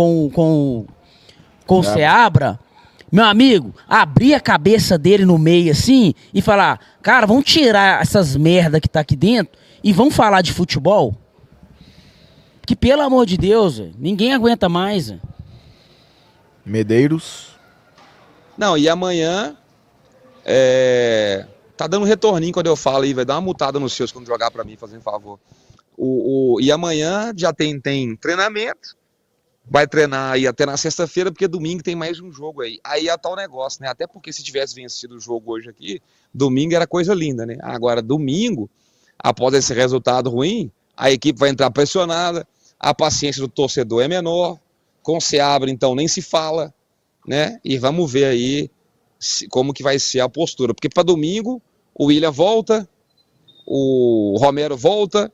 o Seabra, meu amigo, abrir a cabeça dele no meio assim e falar, cara, vamos tirar essas merda que tá aqui dentro e vamos falar de futebol? Que, pelo amor de Deus, ninguém aguenta mais. Medeiros. Não, e amanhã tá dando um retorninho quando eu falo aí, vai dar uma mutada nos seus quando jogar pra mim, fazendo favor. E amanhã já tem treinamento, vai treinar aí até na sexta-feira, porque domingo tem mais um jogo aí. Aí é tal negócio, né? Até porque se tivesse vencido o jogo hoje aqui, domingo era coisa linda, né? Agora, domingo, após esse resultado ruim, a equipe vai entrar pressionada, a paciência do torcedor é menor, com o Seabra, então, nem se fala, né? E vamos ver aí como que vai ser a postura. Porque para domingo, o William volta, o Romero volta,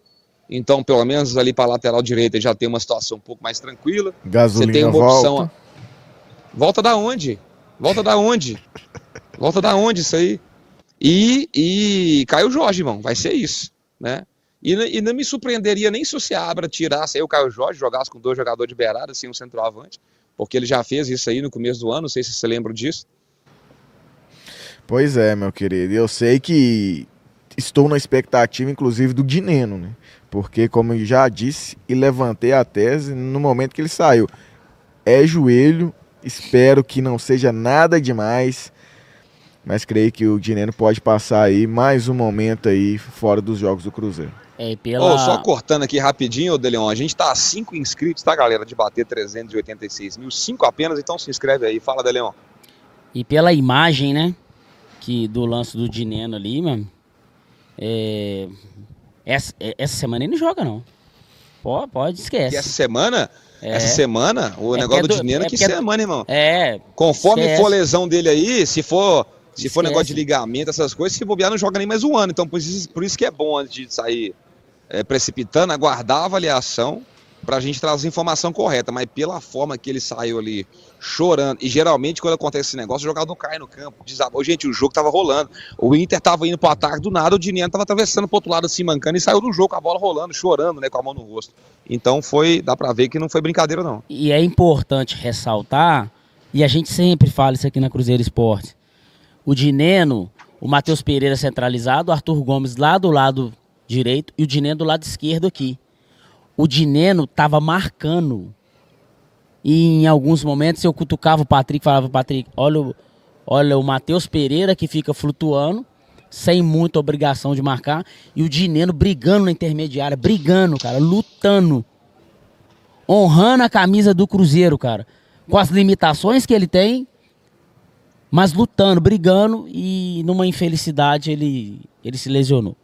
então, pelo menos ali para a lateral direita já tem uma situação um pouco mais tranquila. Gasolina você tem uma opção. volta. Volta da onde? Volta da onde? Volta da onde isso aí? E Caio Jorge, irmão, vai ser isso, né? E não me surpreenderia nem se o Seabra tirasse aí o Caio Jorge, jogasse com 2 jogadores de beirada, assim, um centroavante, porque ele já fez isso aí no começo do ano, não sei se você lembra disso. Pois é, meu querido, eu sei que estou na expectativa, inclusive, do Dineno, né? Porque, como eu já disse e levantei a tese no momento que ele saiu, é joelho, espero que não seja nada demais, mas creio que o Dineno pode passar aí mais um momento aí fora dos jogos do Cruzeiro. Só cortando aqui rapidinho, De Leon, a gente tá a 5 inscritos, tá, galera? De bater 386 mil, 5 apenas, então se inscreve aí. Fala, De Leon. E pela imagem, né, do lance do Dineno ali, mano, essa semana ele não joga, não. Pode esquece. E essa semana? Essa semana, o negócio do Dineno, que semana, irmão. Conforme esquece. for a lesão dele aí, se for negócio de ligamento, essas coisas, se bobear, não joga nem mais um ano. Então, por isso que é bom, antes de sair precipitando, aguardar a avaliação pra gente trazer a informação correta. Mas pela forma que ele saiu ali, chorando, e geralmente quando acontece esse negócio, o jogador cai no campo, desabou. Gente, o jogo tava rolando, o Inter tava indo pro ataque, do nada o Dineno tava atravessando pro outro lado assim, mancando, e saiu do jogo com a bola rolando, chorando, né, com a mão no rosto. Então dá pra ver que não foi brincadeira, não. E é importante ressaltar, e a gente sempre fala isso aqui na Cruzeiro Esporte, o Dineno, o Matheus Pereira centralizado, o Arthur Gomes lá do lado direito e o Dineno do lado esquerdo aqui. O Dineno tava marcando. E em alguns momentos eu cutucava o Patrick, falava, Patrick, olha o Matheus Pereira que fica flutuando, sem muita obrigação de marcar, e o Dineno brigando na intermediária, brigando, cara, lutando, honrando a camisa do Cruzeiro, cara, com as limitações que ele tem, mas lutando, brigando, e numa infelicidade ele se lesionou.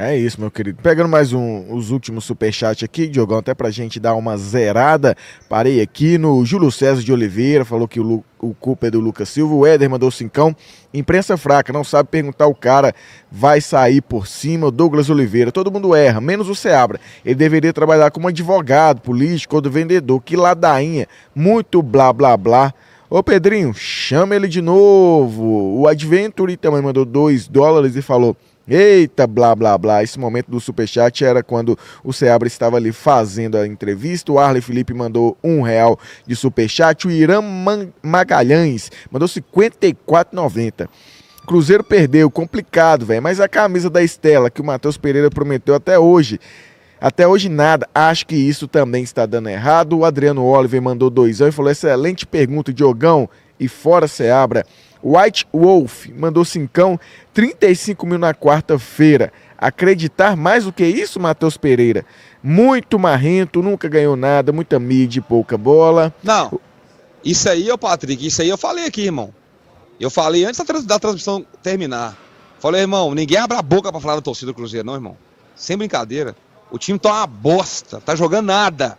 É isso, meu querido. Pegando mais os últimos superchats aqui, Diogão, até pra gente dar uma zerada. Parei aqui no Júlio César de Oliveira, falou que o culpa é do Lucas Silva. O Éder mandou 5. Imprensa fraca, não sabe perguntar o cara, vai sair por cima. O Douglas Oliveira, todo mundo erra, menos o Seabra. Ele deveria trabalhar como advogado, político ou do vendedor. Que ladainha, muito blá blá blá. Ô Pedrinho, chama ele de novo. O Adventure também mandou $2 e falou: eita, blá, blá, blá. Esse momento do superchat era quando o Seabra estava ali fazendo a entrevista. O Arley Felipe mandou R$1 de superchat. O Irã Magalhães mandou R$54,90. Cruzeiro perdeu, complicado, velho. Mas a camisa da Estela, que o Matheus Pereira prometeu até hoje nada. Acho que isso também está dando errado. O Adriano Oliver mandou R$2 e falou: excelente pergunta, Diogão. E fora Seabra. White Wolf mandou 5, 35 mil na quarta-feira. Acreditar mais do que isso, Matheus Pereira? Muito marrento, nunca ganhou nada, muita mídia e pouca bola. Não, isso aí, Patrick, isso aí eu falei aqui, irmão. Eu falei antes da transmissão terminar. Falei, irmão, ninguém abre a boca pra falar da torcida do Cruzeiro, não, irmão. Sem brincadeira. O time tá uma bosta, tá jogando nada.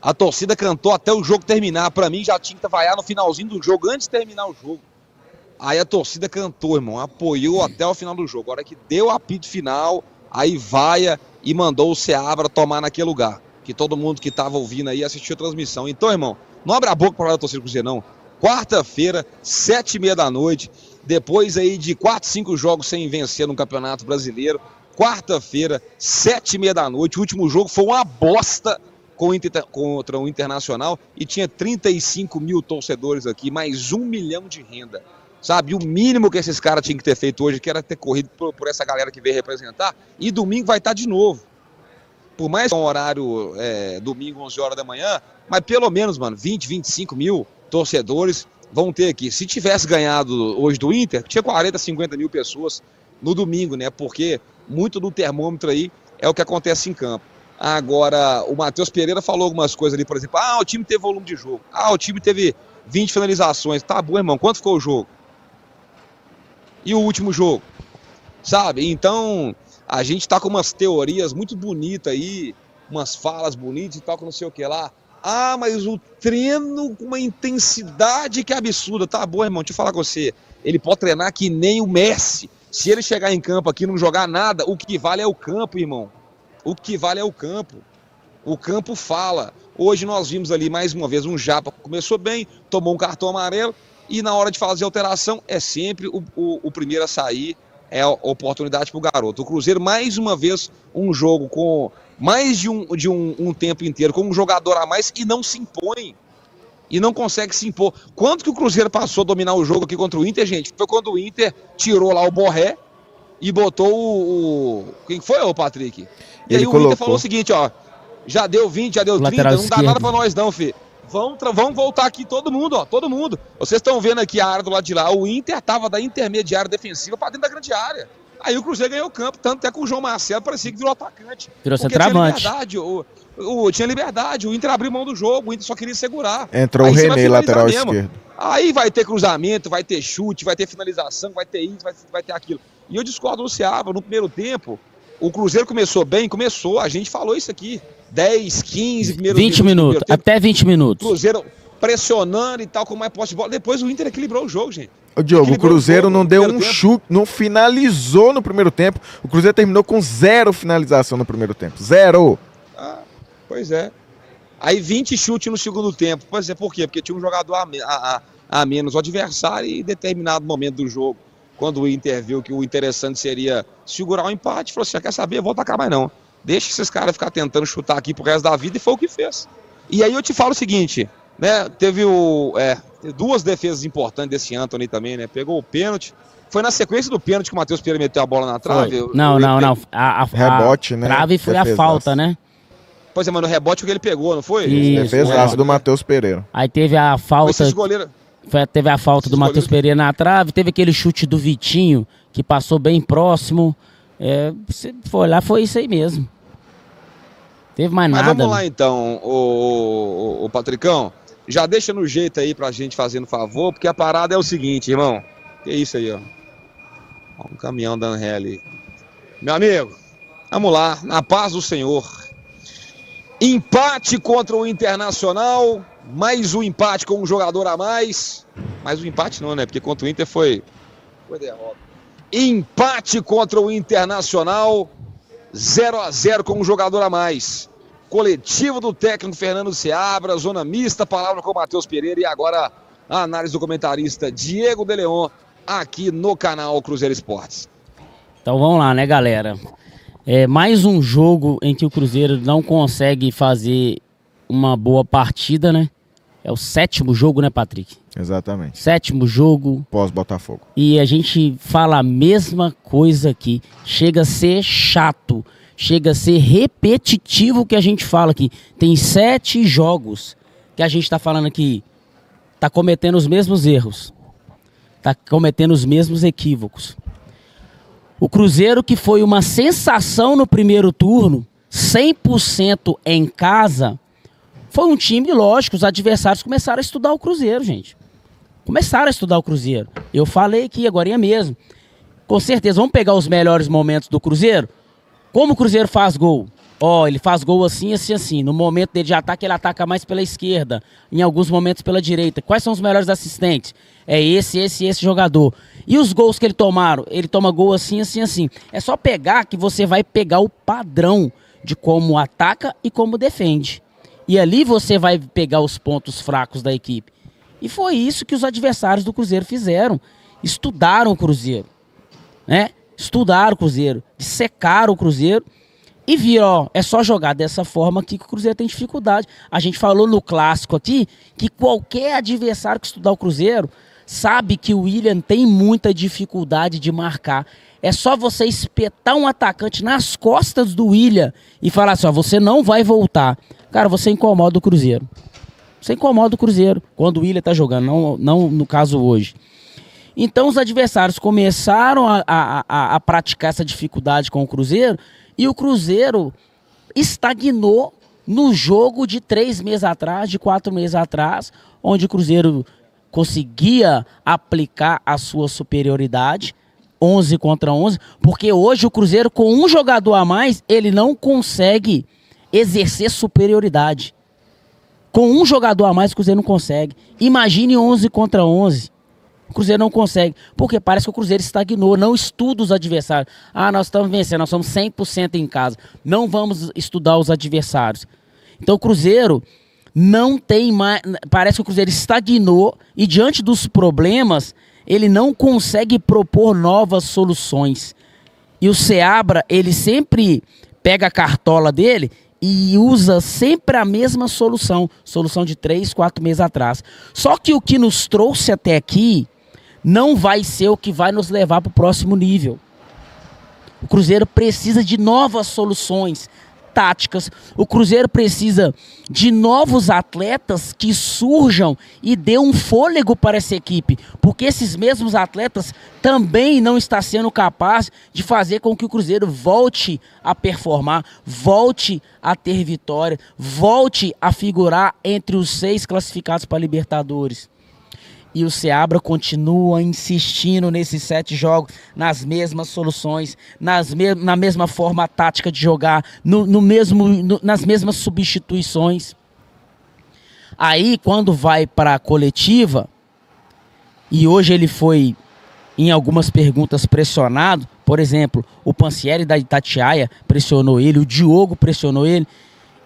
A torcida cantou até o jogo terminar. Pra mim já tinha que vaiar no finalzinho do jogo, antes de terminar o jogo. Aí a torcida cantou, irmão, apoiou até o final do jogo. Agora que deu o apito final, aí vaia e mandou o Seabra tomar naquele lugar. Que todo mundo que tava ouvindo aí assistiu a transmissão. Então, irmão, não abre a boca pra falar da torcida do Cruzeiro, não. Quarta-feira, 7h30 da noite, depois aí de 4, 5 jogos sem vencer no Campeonato Brasileiro. Quarta-feira, 7h30 da noite, o último jogo foi uma bosta contra o Internacional e tinha 35 mil torcedores aqui, mais 1 milhão de renda. Sabe, o mínimo que esses caras tinham que ter feito hoje, que era ter corrido por essa galera que veio representar, e domingo vai estar de novo. Por mais que é um horário, domingo, 11 horas da manhã, mas pelo menos, mano, 20, 25 mil torcedores vão ter aqui. Se tivesse ganhado hoje do Inter, tinha 40, 50 mil pessoas no domingo, né? Porque muito do termômetro aí é o que acontece em campo. Agora, o Matheus Pereira falou algumas coisas ali, por exemplo, o time teve volume de jogo, o time teve 20 finalizações. Tá bom, irmão, quanto ficou o jogo? E o último jogo, sabe? Então, a gente tá com umas teorias muito bonitas aí, umas falas bonitas e tal, que não sei o que lá. Mas o treino com uma intensidade que é absurda. Tá bom, irmão, deixa eu falar com você. Ele pode treinar que nem o Messi. Se ele chegar em campo aqui e não jogar nada, o que vale é o campo, irmão. O que vale é o campo. O campo fala. Hoje nós vimos ali mais uma vez um Japa. Começou bem, tomou um cartão amarelo. E na hora de fazer alteração, é sempre o primeiro a sair, é a oportunidade para o garoto. O Cruzeiro, mais uma vez, um jogo com mais de um tempo inteiro, com um jogador a mais, e não se impõe. E não consegue se impor. Quanto que o Cruzeiro passou a dominar o jogo aqui contra o Inter, gente? Foi quando o Inter tirou lá o Borré e botou Quem foi, ô Patrick? E aí o Inter falou o seguinte, ó, já deu 20, já deu 30, não dá nada para nós não, filho. Vamos voltar aqui todo mundo, ó, todo mundo. Vocês estão vendo aqui a área do lado de lá. O Inter tava da intermediária defensiva para dentro da grande área. Aí o Cruzeiro ganhou o campo, tanto até com o João Marcelo parecia que virou atacante. Virou centroavante. Tinha liberdade, o Inter abriu mão do jogo, o Inter só queria segurar. Entrou o René, lateral esquerdo. Aí vai ter cruzamento, vai ter chute, vai ter finalização, vai ter isso, vai ter aquilo. E eu discordo do Seabra, no primeiro tempo, o Cruzeiro começou bem, a gente falou isso aqui. 10, 15 primeiros 20 minutos, até 20 minutos. Cruzeiro pressionando e tal, com mais posse de bola. Depois o Inter equilibrou o jogo, gente. Ô Diogo, o Cruzeiro não deu um chute, não finalizou no primeiro tempo. O Cruzeiro terminou com 0 finalização no primeiro tempo. 0. Pois é. Aí 20 chutes no segundo tempo. Pois é, por quê? Porque tinha um jogador a menos. O adversário, em determinado momento do jogo, quando o Inter viu que o interessante seria segurar o empate, falou assim, quer saber, eu vou atacar mais não. Deixa esses caras ficar tentando chutar aqui pro resto da vida, e foi o que fez. E aí eu te falo o seguinte, né? Teve duas defesas importantes desse Antony também, né? Pegou o pênalti. Foi na sequência do pênalti que o Matheus Pereira meteu a bola na trave? Não. Rebote, né? Trave foi a falta, né? Pois é, mas no rebote que ele pegou, não foi? Defesaço do Matheus Pereira. Aí teve a falta. Teve a falta do Matheus Pereira na trave, teve aquele chute do Vitinho, que passou bem próximo. Você foi lá, foi isso aí mesmo. Teve mais nada. Mas vamos lá então, o Patricão. Já deixa no jeito aí pra gente fazendo favor, porque a parada é o seguinte, irmão. Que isso aí, ó. Um caminhão dando ré ali. Meu amigo, Vamos lá, na paz do Senhor. Empate contra o Internacional, mais um empate com um jogador a mais. Mais um empate não, né? Porque contra o Inter foi derrota. Empate contra o Internacional, 0-0 com um jogador a mais. Coletivo do técnico Fernando Seabra, zona mista, palavra com o Matheus Pereira e agora a análise do comentarista Diego de Leon aqui no canal Cruzeiro Esportes. Então vamos lá, né, galera? Mais um jogo em que o Cruzeiro não consegue fazer uma boa partida, né? É o 7º jogo, né, Patrick? Exatamente. 7º jogo. Pós-Botafogo. E a gente fala a mesma coisa aqui. Chega a ser chato. Chega a ser repetitivo o que a gente fala aqui. Tem 7 jogos que a gente tá falando aqui. Tá cometendo os mesmos erros. Tá cometendo os mesmos equívocos. O Cruzeiro, que foi uma sensação no primeiro turno, 100% em casa, foi um time, lógico, os adversários começaram a estudar o Cruzeiro, gente. Começaram a estudar o Cruzeiro. Eu falei aqui, agora mesmo. Com certeza, vamos pegar os melhores momentos do Cruzeiro? Como o Cruzeiro faz gol? Ele faz gol assim, assim, assim. No momento dele de ataque, ele ataca mais pela esquerda. Em alguns momentos pela direita. Quais são os melhores assistentes? É esse jogador. E os gols que ele tomaram? Ele toma gol assim, assim, assim. É só pegar que você vai pegar o padrão de como ataca e como defende. E ali você vai pegar os pontos fracos da equipe. E foi isso que os adversários do Cruzeiro fizeram. Estudaram o Cruzeiro. Né? Estudaram o Cruzeiro. Dissecaram o Cruzeiro. E viram, é só jogar dessa forma aqui que o Cruzeiro tem dificuldade. A gente falou no clássico aqui que qualquer adversário que estudar o Cruzeiro sabe que o William tem muita dificuldade de marcar. É só você espetar um atacante nas costas do William e falar assim, você não vai voltar. Cara, você incomoda o Cruzeiro. Você incomoda o Cruzeiro quando o William tá jogando, não no caso hoje. Então os adversários começaram a praticar essa dificuldade com o Cruzeiro e o Cruzeiro estagnou no jogo de 3 meses atrás, de 4 meses atrás, onde o Cruzeiro conseguia aplicar a sua superioridade, 11 contra 11, porque hoje o Cruzeiro com um jogador a mais, ele não consegue exercer superioridade. Com um jogador a mais o Cruzeiro não consegue. Imagine 11 contra 11. O Cruzeiro não consegue, porque parece que o Cruzeiro estagnou, não estuda os adversários. Nós estamos vencendo, nós somos 100% em casa. Não vamos estudar os adversários. Então o Cruzeiro não tem mais... Parece que o Cruzeiro estagnou e diante dos problemas, ele não consegue propor novas soluções. E o Seabra, ele sempre pega a cartola dele e usa sempre a mesma solução. Solução de 3, 4 meses atrás. Só que o que nos trouxe até aqui não vai ser o que vai nos levar para o próximo nível. O Cruzeiro precisa de novas soluções táticas. O Cruzeiro precisa de novos atletas que surjam e dê um fôlego para essa equipe. Porque esses mesmos atletas também não estão sendo capazes de fazer com que o Cruzeiro volte a performar, volte a ter vitória, volte a figurar entre os 6 classificados para a Libertadores. E o Seabra continua insistindo nesses 7 jogos, nas mesmas soluções, na mesma forma tática de jogar, nas mesmas substituições. Aí, quando vai para a coletiva, e hoje ele foi, em algumas perguntas, pressionado, por exemplo, o Pansieri da Itatiaia pressionou ele, o Diogo pressionou ele,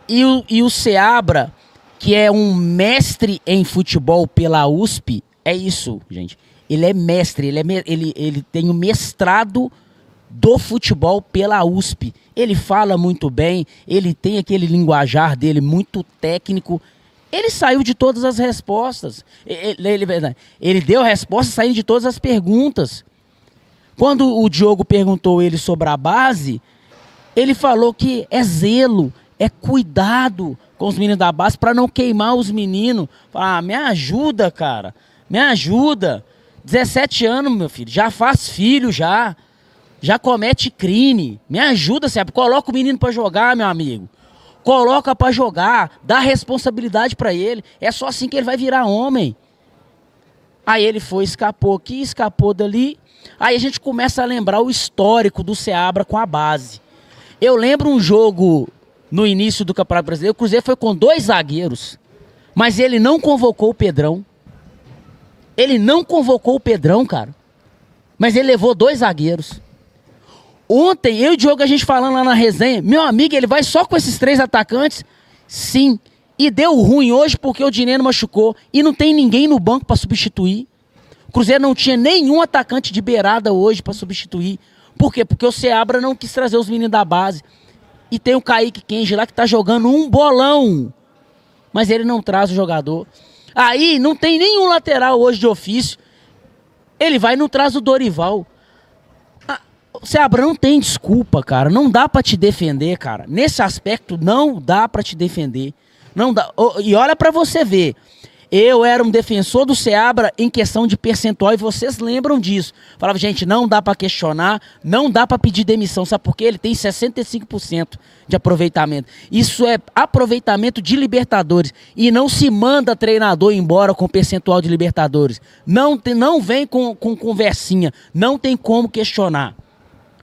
e o Seabra, que é um mestre em futebol pela USP, é isso, gente. Ele é mestre, ele tem o mestrado do futebol pela USP. Ele fala muito bem, ele tem aquele linguajar dele muito técnico. Ele saiu de todas as respostas. Ele deu a resposta saindo de todas as perguntas. Quando o Diogo perguntou ele sobre a base, ele falou que é zelo, é cuidado com os meninos da base para não queimar os meninos. Me ajuda, cara. Me ajuda. 17 anos, meu filho. Já faz filho, já comete crime. Me ajuda, sabe? Coloca o menino pra jogar, meu amigo. Coloca pra jogar. Dá responsabilidade pra ele. É só assim que ele vai virar homem. Aí ele escapou aqui, escapou dali. Aí a gente começa a lembrar o histórico do Seabra com a base. Eu lembro um jogo no início do Campeonato Brasileiro, o Cruzeiro foi com 2 zagueiros, mas ele não convocou o Pedrão. Ele não convocou o Pedrão, cara. Mas ele levou 2 zagueiros. Ontem, eu e o Diogo, a gente falando lá na resenha, meu amigo, ele vai só com esses 3 atacantes? Sim. E deu ruim hoje porque o Dineno machucou e não tem ninguém no banco para substituir. O Cruzeiro não tinha nenhum atacante de beirada hoje para substituir. Por quê? Porque o Seabra não quis trazer os meninos da base. E tem o Kaique Kenji lá que tá jogando um bolão. Mas ele não traz o jogador. Aí não tem nenhum lateral hoje de ofício. Ele vai e não traz o Dorival. O Seabra não tem desculpa, cara. Não dá pra te defender, cara. Nesse aspecto, não dá pra te defender. Não dá. E olha pra você ver. Eu era um defensor do Seabra em questão de percentual e vocês lembram disso. Falava, gente, não dá pra questionar, não dá pra pedir demissão. Sabe por quê? Ele tem 65% de aproveitamento. Isso é aproveitamento de Libertadores. E não se manda treinador embora com percentual de Libertadores. Não vem com conversinha. Não tem como questionar.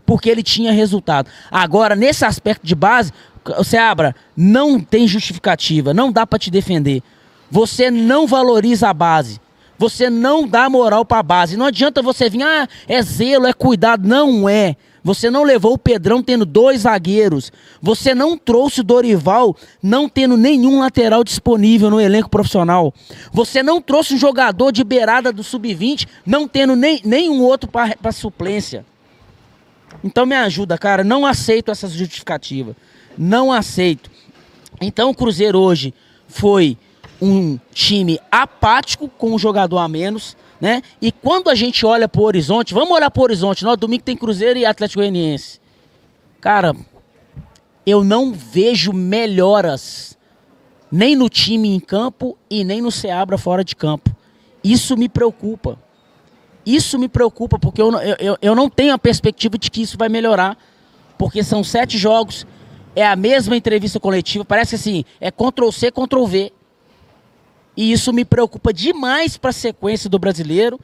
Porque ele tinha resultado. Agora, nesse aspecto de base, o Seabra não tem justificativa. Não dá pra te defender. Você não valoriza a base. Você não dá moral para a base. Não adianta você vir, é zelo, é cuidado. Não é. Você não levou o Pedrão tendo 2 zagueiros. Você não trouxe o Dorival não tendo nenhum lateral disponível no elenco profissional. Você não trouxe um jogador de beirada do sub-20 não tendo nenhum outro para suplência. Então me ajuda, cara. Não aceito essa justificativa. Não aceito. Então o Cruzeiro hoje foi um time apático com um jogador a menos, né? E quando a gente olha pro horizonte, vamos olhar pro horizonte, domingo tem Cruzeiro e Atlético Goianiense. Cara, eu não vejo melhoras nem no time em campo e nem no Seabra fora de campo. Isso me preocupa. Isso me preocupa porque eu não tenho a perspectiva de que isso vai melhorar, porque são 7 jogos, é a mesma entrevista coletiva, parece assim, é Ctrl+C, Ctrl+V. E isso me preocupa demais para a sequência do Brasileiro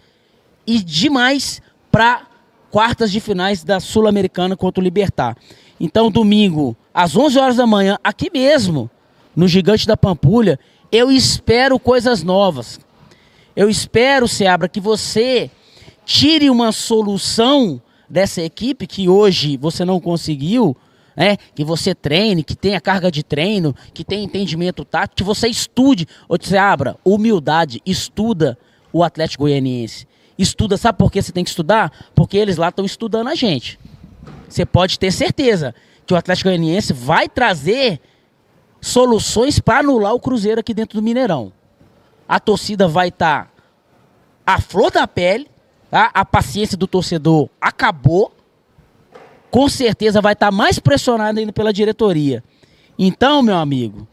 e demais para quartas de finais da Sul-Americana contra o Libertad. Então, domingo, às 11 horas da manhã, aqui mesmo, no Gigante da Pampulha, eu espero coisas novas. Eu espero, Seabra, que você tire uma solução dessa equipe que hoje você não conseguiu, que você treine, que tenha carga de treino, que tenha entendimento tático, que você estude. Ô, Seabra, humildade, estuda o Atlético Goianiense. Estuda, sabe por que você tem que estudar? Porque eles lá estão estudando a gente. Você pode ter certeza que o Atlético Goianiense vai trazer soluções para anular o Cruzeiro aqui dentro do Mineirão. A torcida vai estar à flor da pele, tá? A paciência do torcedor acabou. Com certeza vai estar mais pressionado ainda pela diretoria. Então, meu amigo,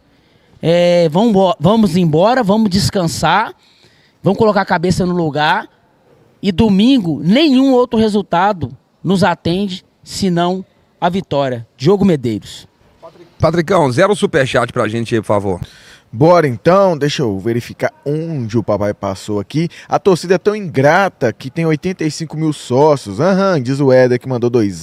vamos embora, vamos descansar, vamos colocar a cabeça no lugar e domingo nenhum outro resultado nos atende, senão a vitória. Diogo Medeiros. Patricão, 0 superchat pra gente aí, por favor. Bora então, deixa eu verificar onde o papai passou aqui. A torcida é tão ingrata que tem 85 mil sócios. Diz o Éder que mandou 2.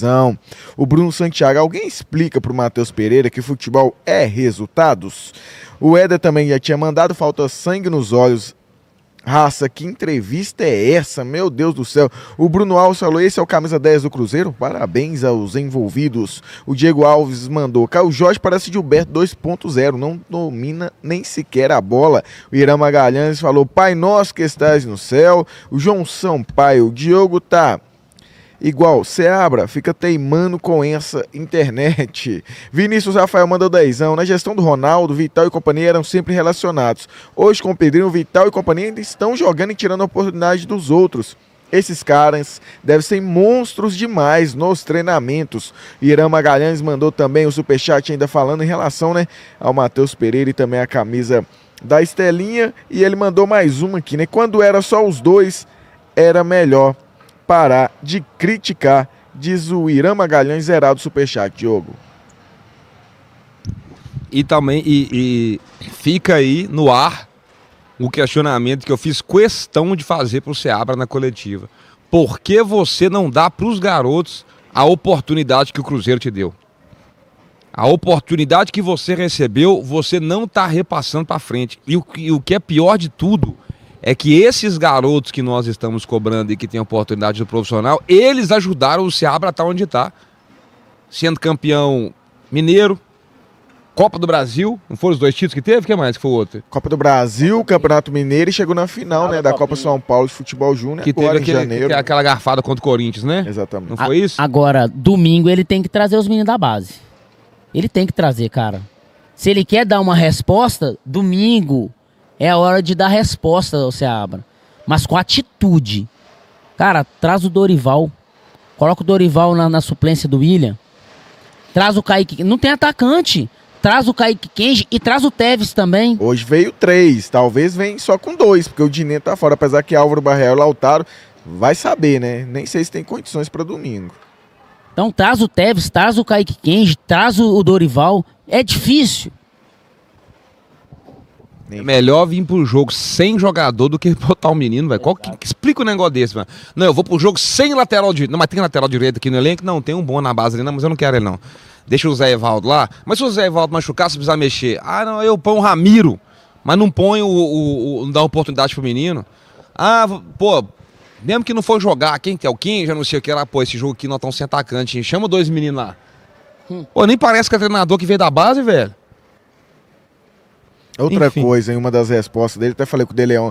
O Bruno Santiago, alguém explica pro Matheus Pereira que futebol é resultados? O Éder também já tinha mandado, falta sangue nos olhos. Raça, que entrevista é essa? Meu Deus do céu. O Bruno Alves falou, esse é o camisa 10 do Cruzeiro? Parabéns aos envolvidos. O Diego Alves mandou, Caio Jorge parece Gilberto 2.0, não domina nem sequer a bola. O Irã Magalhães falou, Pai nosso que estás no céu. O João Sampaio, o Diogo tá igual, Seabra fica teimando com essa internet. Vinícius Rafael mandou 10. Na gestão do Ronaldo, Vital e companhia eram sempre relacionados. Hoje com o Pedrinho, Vital e companhia ainda estão jogando e tirando a oportunidade dos outros. Esses caras devem ser monstros demais nos treinamentos. Irã Magalhães mandou também o superchat ainda falando em relação, ao Matheus Pereira e também a camisa da Estelinha. E ele mandou mais uma aqui, Quando era só os dois, era melhor parar de criticar, diz o Irã Magalhães, zerado superchat, Diogo. E também fica aí no ar o questionamento que eu fiz questão de fazer para o Seabra na coletiva. Por que você não dá para os garotos a oportunidade que o Cruzeiro te deu? A oportunidade que você recebeu, você não está repassando para frente. E o que é pior de tudo é que esses garotos que nós estamos cobrando e que têm oportunidade do profissional, eles ajudaram o Seabra a estar onde está. Sendo campeão mineiro, Copa do Brasil, não foram os 2 títulos que teve? O que mais que foi o outro? Copa do Brasil, Campeonato Mineiro e chegou na final, né, da Copa São Paulo de Futebol Júnior, Que agora teve em janeiro. aquela garfada contra o Corinthians, né? Exatamente. Não foi isso? Agora, domingo ele tem que trazer os meninos da base. Ele tem que trazer, cara. Se ele quer dar uma resposta, domingo é a hora de dar resposta ao Seabra. Mas com atitude. Cara, traz o Dorival. Coloca o Dorival na suplência do William. Traz o Kaique. Não tem atacante. Traz o Kaique Kenji e traz o Teves também. Hoje veio 3, talvez venha só com 2, porque o Dinê tá fora, apesar que Álvaro Barreal e Lautaro, vai saber, né? Nem sei se tem condições para domingo. Então traz o Teves, traz o Kaique Kenji, traz o Dorival. É difícil. É melhor vir pro jogo sem jogador do que botar o menino, velho. Que explica um negócio desse, mano? Não, eu vou pro jogo sem lateral direito. Não, mas tem lateral direito aqui no elenco? Não, tem um bom na base ali, não, mas eu não quero ele, não. Deixa o Zé Evaldo lá. Mas se o Zé Evaldo machucar, se precisar mexer. Ah, não, eu ponho o Ramiro. Mas não põe não dá oportunidade pro menino. Ah, pô, mesmo que não for jogar, quem que é o Kim, já não sei o que lá, pô, esse jogo aqui nós estamos sem atacante. Chama 2 meninos lá. Pô, nem parece que é treinador que veio da base, velho. Outra coisa, em uma das respostas dele, até falei com o De Leon,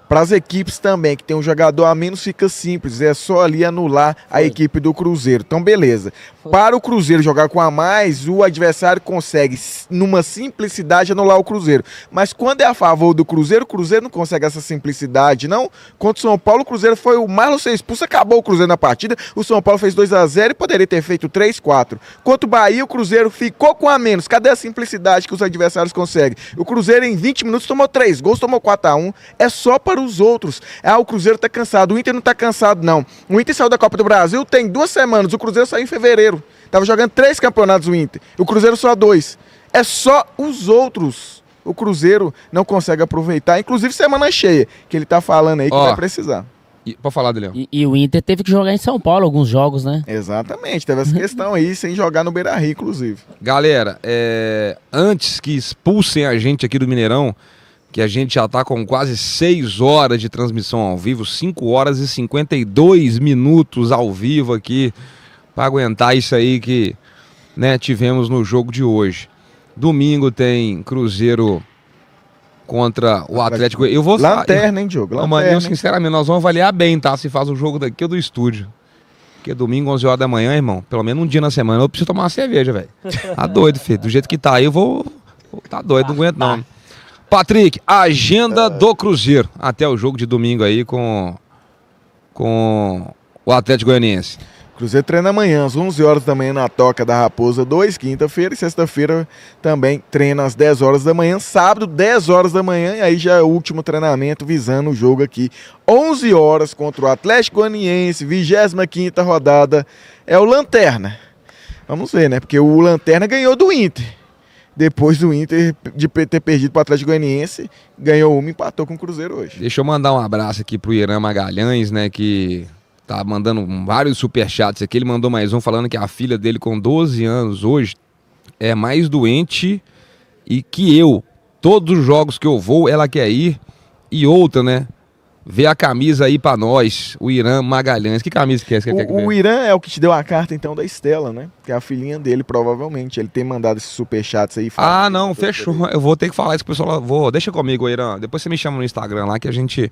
para as equipes também, que tem um jogador a menos, fica simples, é só ali anular a equipe do Cruzeiro. Então, beleza. Para o Cruzeiro jogar com a mais, o adversário consegue, numa simplicidade, anular o Cruzeiro. Mas quando é a favor do Cruzeiro, o Cruzeiro não consegue essa simplicidade, não. Contra o São Paulo, o Cruzeiro foi o Marlon ser expulso, acabou o Cruzeiro na partida, o São Paulo fez 2-0 e poderia ter feito 3-4. Contra o Bahia, o Cruzeiro ficou com a menos. Cadê a simplicidade que os adversários conseguem? O Cruzeiro, em 20 minutos, tomou 3 gols, tomou 4-1. É só para os outros. Ah, o Cruzeiro tá cansado. O Inter não tá cansado, não. O Inter saiu da Copa do Brasil tem 2 semanas. O Cruzeiro saiu em fevereiro. Tava jogando 3 campeonatos o Inter. O Cruzeiro só 2. É só os outros. O Cruzeiro não consegue aproveitar. Inclusive semana cheia, que ele tá falando aí que vai precisar. Pode falar, Deleon. E o Inter teve que jogar em São Paulo alguns jogos, né? Exatamente. Teve essa questão aí, sem jogar no Beira-Rio, inclusive. Galera, antes que expulsem a gente aqui do Mineirão, que a gente já tá com quase 6 horas de transmissão ao vivo, 5 horas e 52 minutos ao vivo aqui, para aguentar isso aí que, né, tivemos no jogo de hoje. Domingo tem Cruzeiro contra o Atlético. Eu vou Lanterna, hein, Diogo? Lanterna. Eu, sinceramente, nós vamos avaliar bem, tá? Se faz o jogo daqui ou do estúdio. Porque domingo, 11 horas da manhã, irmão, pelo menos um dia na semana, eu preciso tomar uma cerveja, velho. Tá doido, filho. Do jeito que tá aí, eu vou... Tá doido, não aguento não. Patrick, agenda do Cruzeiro até o jogo de domingo aí com o Atlético Goianiense. Cruzeiro treina amanhã, às 11 horas da manhã na Toca da Raposa 2, quinta-feira, e sexta-feira também treina às 10 horas da manhã, sábado 10 horas da manhã, e aí já é o último treinamento visando o jogo aqui, 11 horas contra o Atlético Goianiense, 25ª rodada, é o Lanterna. Vamos ver, né, porque o Lanterna ganhou do Inter. Depois do Inter de ter perdido para o Atlético Goianiense, ganhou uma e empatou com o Cruzeiro hoje. Deixa eu mandar um abraço aqui pro Irã Magalhães, né, que tá mandando vários superchats aqui. Ele mandou mais um falando que a filha dele com 12 anos hoje é mais doente e que eu. Todos os jogos que eu vou, ela quer ir. E outra, né, vê a camisa aí pra nós, o Irã Magalhães. Que camisa que é essa? O Irã é o que te deu a carta, então, da Estela, né? Que é a filhinha dele, provavelmente. Ele tem mandado esses superchats aí. Ah, não, fechou. Eu vou ter que falar isso com o pessoal. Deixa comigo, Irã. Depois você me chama no Instagram lá que a gente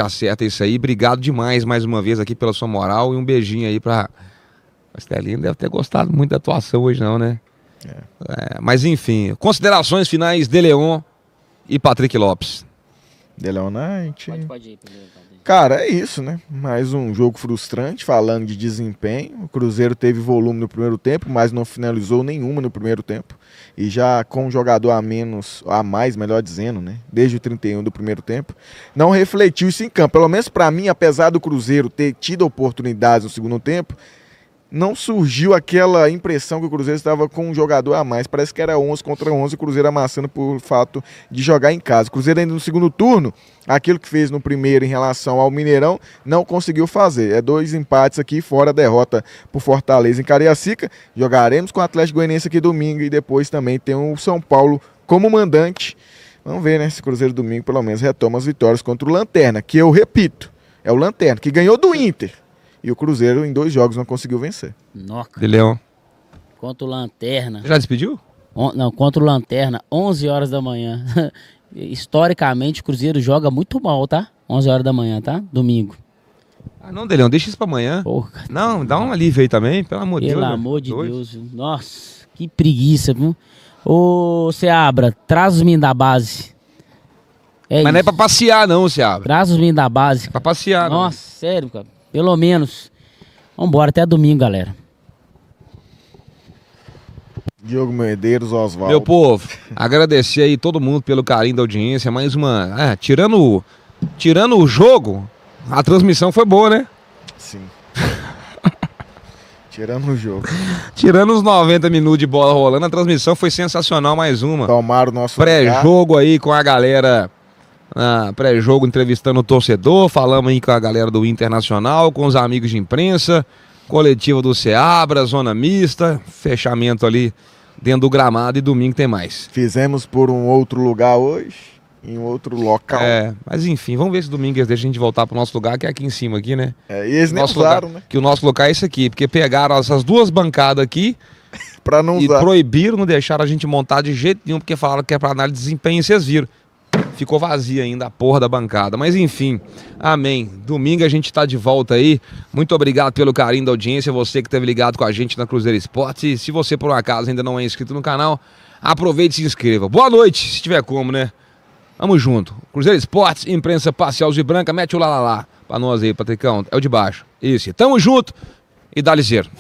acerta isso aí. Obrigado demais mais uma vez aqui pela sua moral. E um beijinho aí pra... A Estelinha deve ter gostado muito da atuação hoje, não, né? Mas enfim, considerações finais de Leon e Patrick Lopes. De Leonite. Pode ir primeiro. Cara, é isso, né? Mais um jogo frustrante, falando de desempenho. O Cruzeiro teve volume no primeiro tempo, mas não finalizou nenhuma no primeiro tempo. E já com um jogador a mais, melhor dizendo, né? Desde o 31 do primeiro tempo. Não refletiu isso em campo. Pelo menos para mim, apesar do Cruzeiro ter tido oportunidades no segundo tempo, não surgiu aquela impressão que o Cruzeiro estava com um jogador a mais. Parece que era 11 contra 11, o Cruzeiro amassando por fato de jogar em casa. O Cruzeiro ainda no segundo turno, aquilo que fez no primeiro em relação ao Mineirão, não conseguiu fazer. É 2 empates aqui, fora a derrota por Fortaleza em Cariacica. Jogaremos com o Atlético Goianiense aqui domingo e depois também tem o São Paulo como mandante. Vamos ver, né, se o Cruzeiro domingo pelo menos retoma as vitórias contra o Lanterna, que eu repito, é o Lanterna, que ganhou do Inter. E o Cruzeiro em 2 jogos não conseguiu vencer. Nossa. De Leão. Contra o Lanterna. Já despediu? Não, contra o Lanterna, 11 horas da manhã. Historicamente, o Cruzeiro joga muito mal, tá? 11 horas da manhã, tá? Domingo. Ah, não, De Leão, deixa isso pra amanhã. Porra. Não, dá um alívio aí também, pelo amor de Deus. Pelo amor de Deus. Viu? Nossa, que preguiça, viu? Ô, Seabra, traz os meninos da base. Mas isso. não é pra passear não, Seabra. Traz os meninos da base. Pra passear, não. Nossa, sério, cara. Pelo menos. Vambora, até domingo, galera. Diogo Medeiros, Oswaldo. Meu povo, agradecer aí todo mundo pelo carinho da audiência. Mais uma... tirando o jogo, a transmissão foi boa, né? Sim. Tirando o jogo. Tirando os 90 minutos de bola rolando, a transmissão foi sensacional, mais uma. Tomaram o nosso pré-jogo aí com a galera... pré-jogo entrevistando o torcedor, falamos aí com a galera do Internacional, com os amigos de imprensa, coletiva do Seabra, zona mista, fechamento ali dentro do gramado e domingo tem mais. Fizemos por um outro lugar hoje, em outro local. Mas enfim, vamos ver se domingo eles deixam a gente voltar pro nosso lugar, que é aqui em cima aqui, né? E eles nem usaram, né? Que o nosso lugar é esse aqui, porque pegaram essas 2 bancadas aqui pra não e usar. Proibiram, não deixaram a gente montar de jeito nenhum, porque falaram que é pra análise de desempenho, vocês viram. Ficou vazia ainda a porra da bancada. Mas enfim, amém. Domingo a gente tá de volta aí. Muito obrigado pelo carinho da audiência. Você que esteve ligado com a gente na Cruzeiro Esportes. E se você por um acaso ainda não é inscrito no canal, aproveite e se inscreva. Boa noite, se tiver como, né? Vamos junto. Cruzeiro Esportes, imprensa parcial e branca. Mete o lá pra nós aí, Patricão. É o de baixo. Isso. Tamo junto e dá ligeiro.